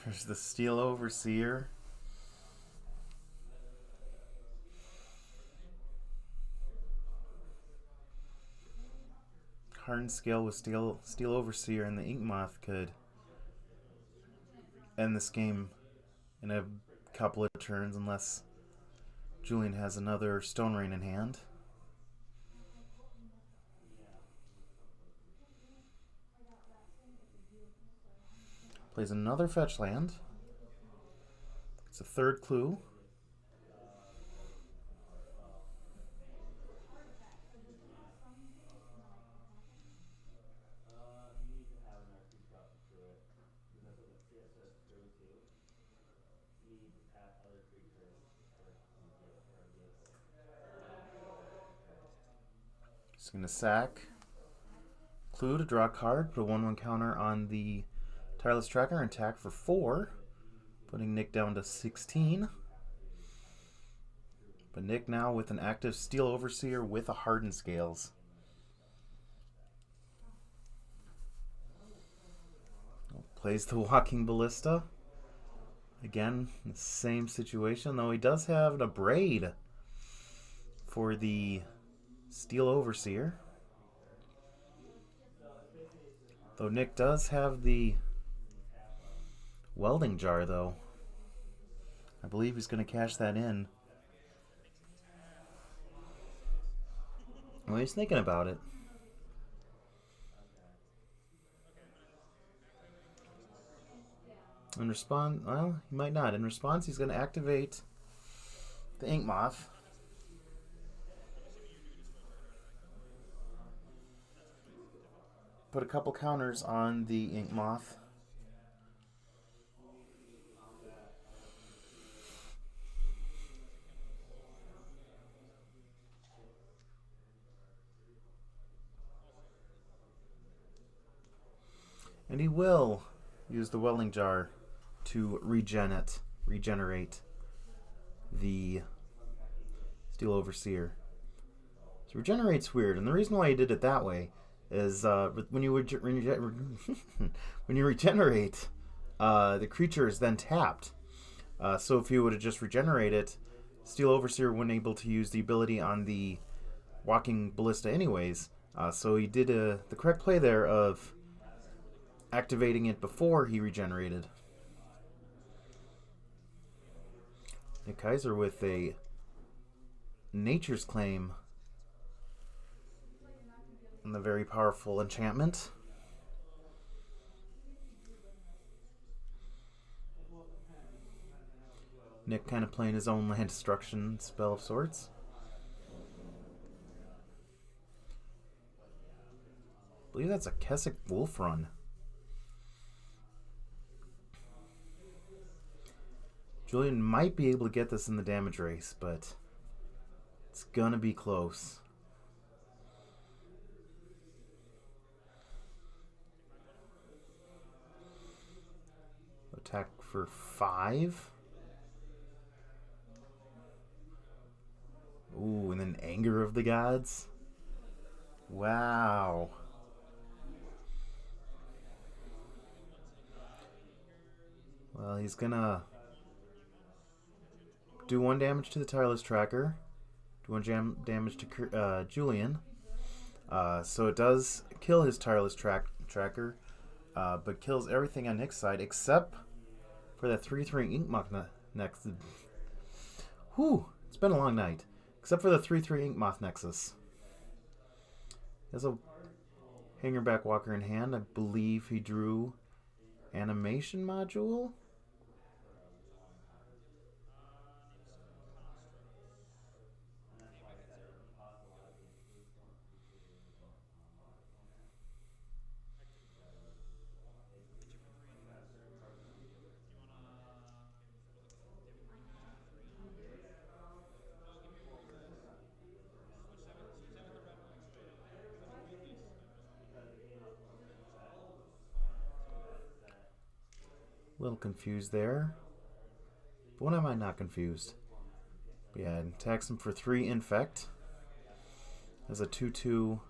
There's the Steel Overseer. Hardened Scale with Steel Overseer and the Ink Moth could end this game in a couple of turns unless Julian has another Stone Rain in hand. Plays another fetch land. It's a 3rd clue. Just going to sack clue to draw a card, put a 1/1 counter on the Tireless Tracker and attack for 4, putting Nick down to 16. But Nick now with an active Steel Overseer with a Hardened Scales. Plays the Walking Ballista. Again, the same situation, though he does have a Braid for the Steel Overseer. Though Nick does have the Welding Jar, though. I believe he's going to cash that in. Well, he's thinking about it. In response, well, he might not. In response, he's going to activate the Ink Moth. Put a couple counters on the Ink Moth. And he will use the Welding Jar to regenerate the Steel Overseer. So regenerate's weird, and the reason why he did it that way is when you regenerate, the creature is then tapped. So if you would have just regenerated, Steel Overseer wasn't able to use the ability on the Walking Ballista anyways. So he did the correct play there of activating it before he regenerated. Nick Kiszer with a Nature's Claim and the very powerful enchantment. Nick kind of playing his own land destruction spell of sorts. I believe that's a Keswick Wolf Run. Julian might be able to get this in the damage race, but it's gonna be close. Attack for 5. Ooh, and then Anger of the Gods. Wow. Well, he's gonna do 1 damage to the tireless tracker. Do 1 damage to Julian. So it does kill his tireless tracker, but kills everything on Nick's side except for that 3/3 ink moth next. Whew, it's been a long night. Except for the 3/3 ink moth nexus. There's a hangerback walker in hand. I believe he drew animation module. A little confused there. But when am I not confused? But yeah, it attacks him for 3 infect. As a 2/2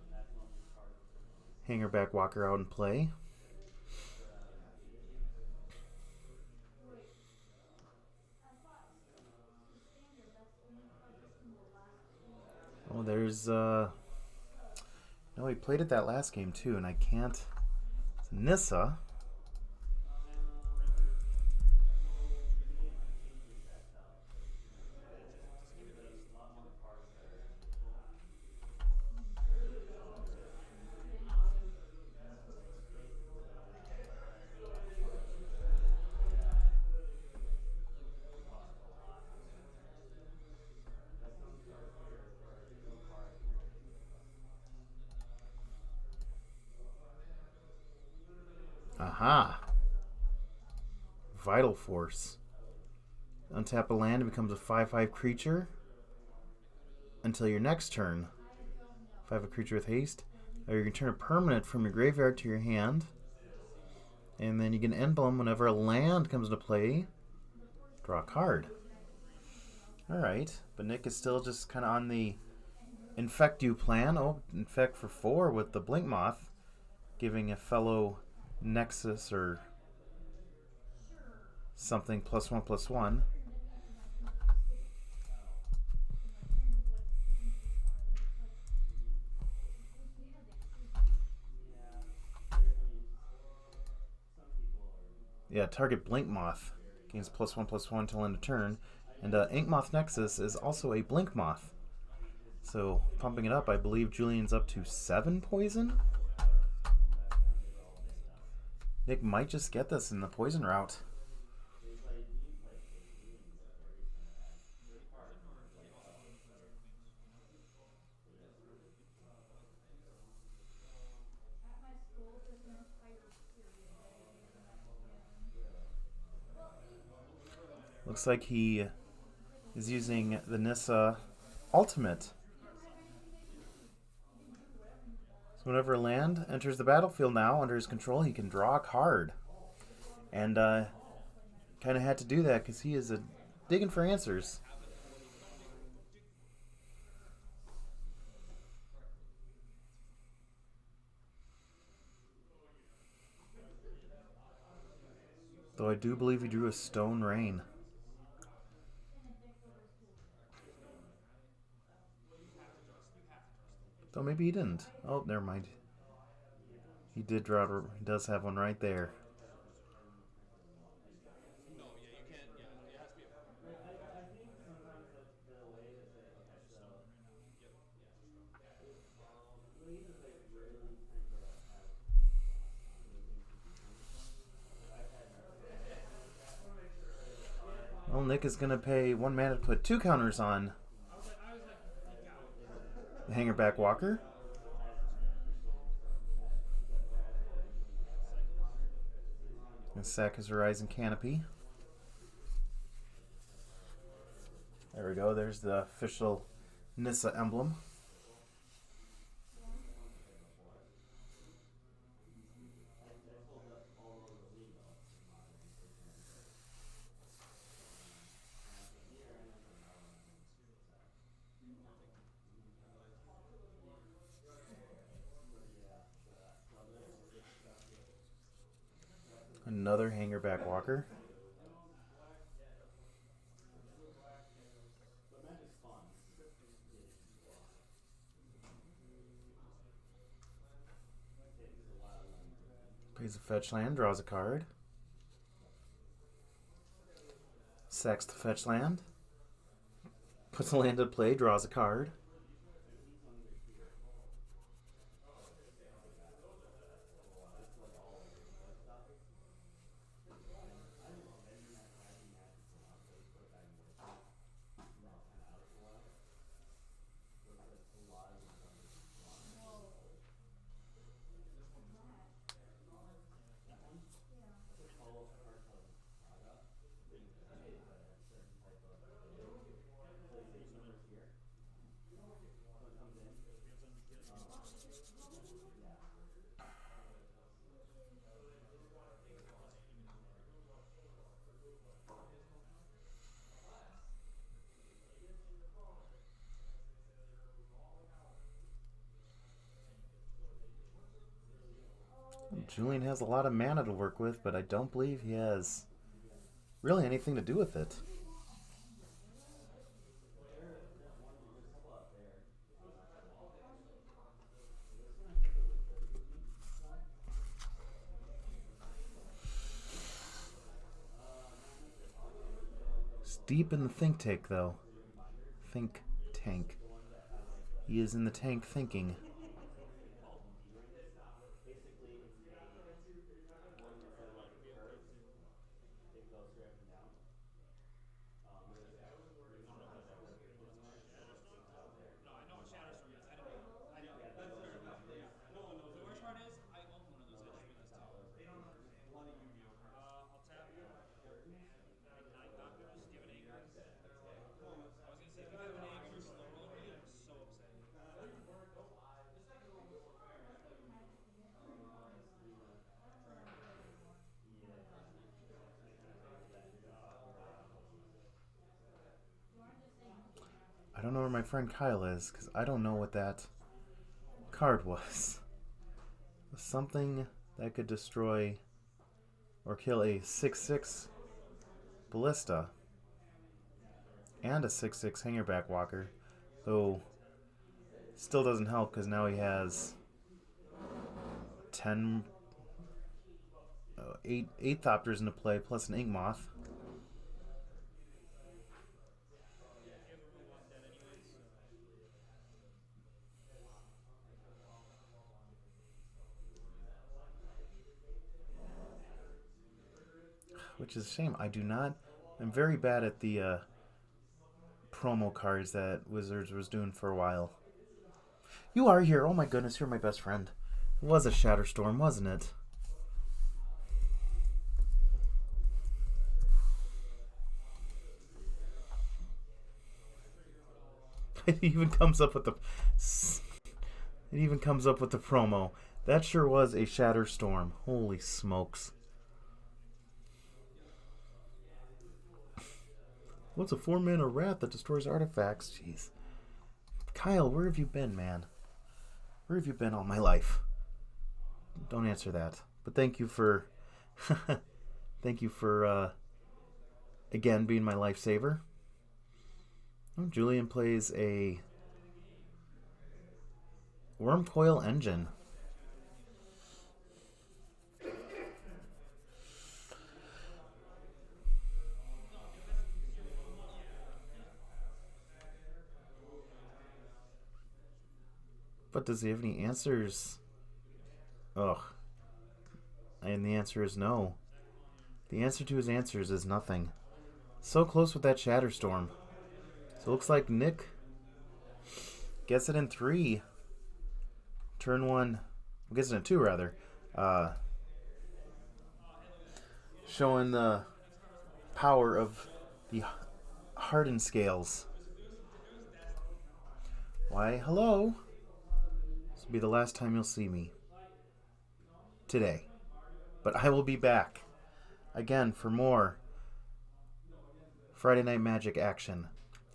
hangerback walker out in play. Oh, there's no, he played it that last game too, and I can't. It's Nissa. Aha! Vital Force. Untap a land and becomes a 5/5 creature until your next turn. 5 a creature with haste. Or you can turn a permanent from your graveyard to your hand. And then you get an emblem whenever a land comes into play. Draw a card. Alright, but Nick is still just kind of on the Infect You plan. Oh, Infect for 4 with the Blink Moth, giving a fellow Nexus or something +1/+1. Yeah, target Blink Moth gains +1/+1 till end of turn. And Ink Moth Nexus is also a Blink Moth. So, pumping it up, I believe Julian's up to 7 poison? Nick might just get this in the poison route. Looks like he is using the Nissa Ultimate. So whenever a land enters the battlefield now under his control, he can draw a card. And kind of had to do that because he is digging for answers. Though I do believe he drew a Stone Rain. Though maybe he didn't. Oh, never mind. He did draw. He does have one right there. No, yeah, you can't. Yeah, it has to be a permanent. Well, Nick is going to pay 1 mana to put 2 counters on the Hangerback Walker. And sack his Horizon Canopy. There we go. There's the official Nissa emblem. Another Hangerback Walker. Plays a fetch land, draws a card. Sacks the fetch land. Puts a land into play, draws a card. Julian has a lot of mana to work with, but I don't believe he has really anything to do with it. He's deep in the think tank, though. Think tank. He is in the tank thinking. I don't know where my friend Kyle is, because I don't know what that card was. Something that could destroy or kill a 6/6 Ballista and a 6/6 Hangerback Walker, though still doesn't help because now he has 8 Thopters into play plus an Ink Moth. Which is a shame. I'm very bad at the promo cards that Wizards was doing for a while. You are here. Oh my goodness, you're my best friend. It was a Shatterstorm, wasn't it? It even comes up with the promo. That sure was a Shatterstorm. Holy smokes. What's a 4-mana Wrath that destroys artifacts? Jeez. Kyle, where have you been, man? Where have you been all my life? Don't answer that. But thank you for again being my lifesaver. Oh, Julian plays a Wormcoil Engine. But does he have any answers? Ugh. And the answer is no. The answer to his answers is nothing. So close with that Shatterstorm. So it looks like Nick gets it in 3. Turn 1. Gets it in 2, rather. Showing the power of the Hardened scales. Why, hello. This will be the last time you'll see me. Today. But I will be back. Again for more Friday Night Magic action.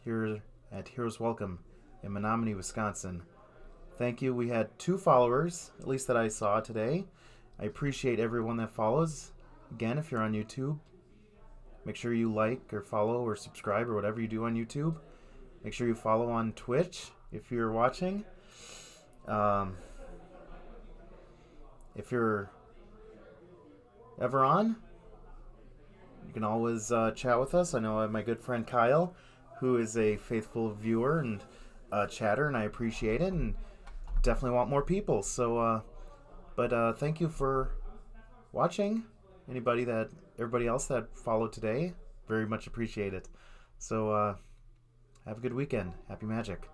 Here at Heroes Welcome in Menominee, Wisconsin. Thank you. We had 2 followers, at least that I saw today. I appreciate everyone that follows. Again, if you're on YouTube, make sure you like or follow or subscribe or whatever you do on YouTube. Make sure you follow on Twitch if you're watching. If you're ever on, you can always chat with us. I know I have my good friend Kyle, who is a faithful viewer and chatter, and I appreciate it, and definitely want more people. So, but thank you for watching. Everybody else that followed today, very much appreciate it. So, have a good weekend. Happy Magic.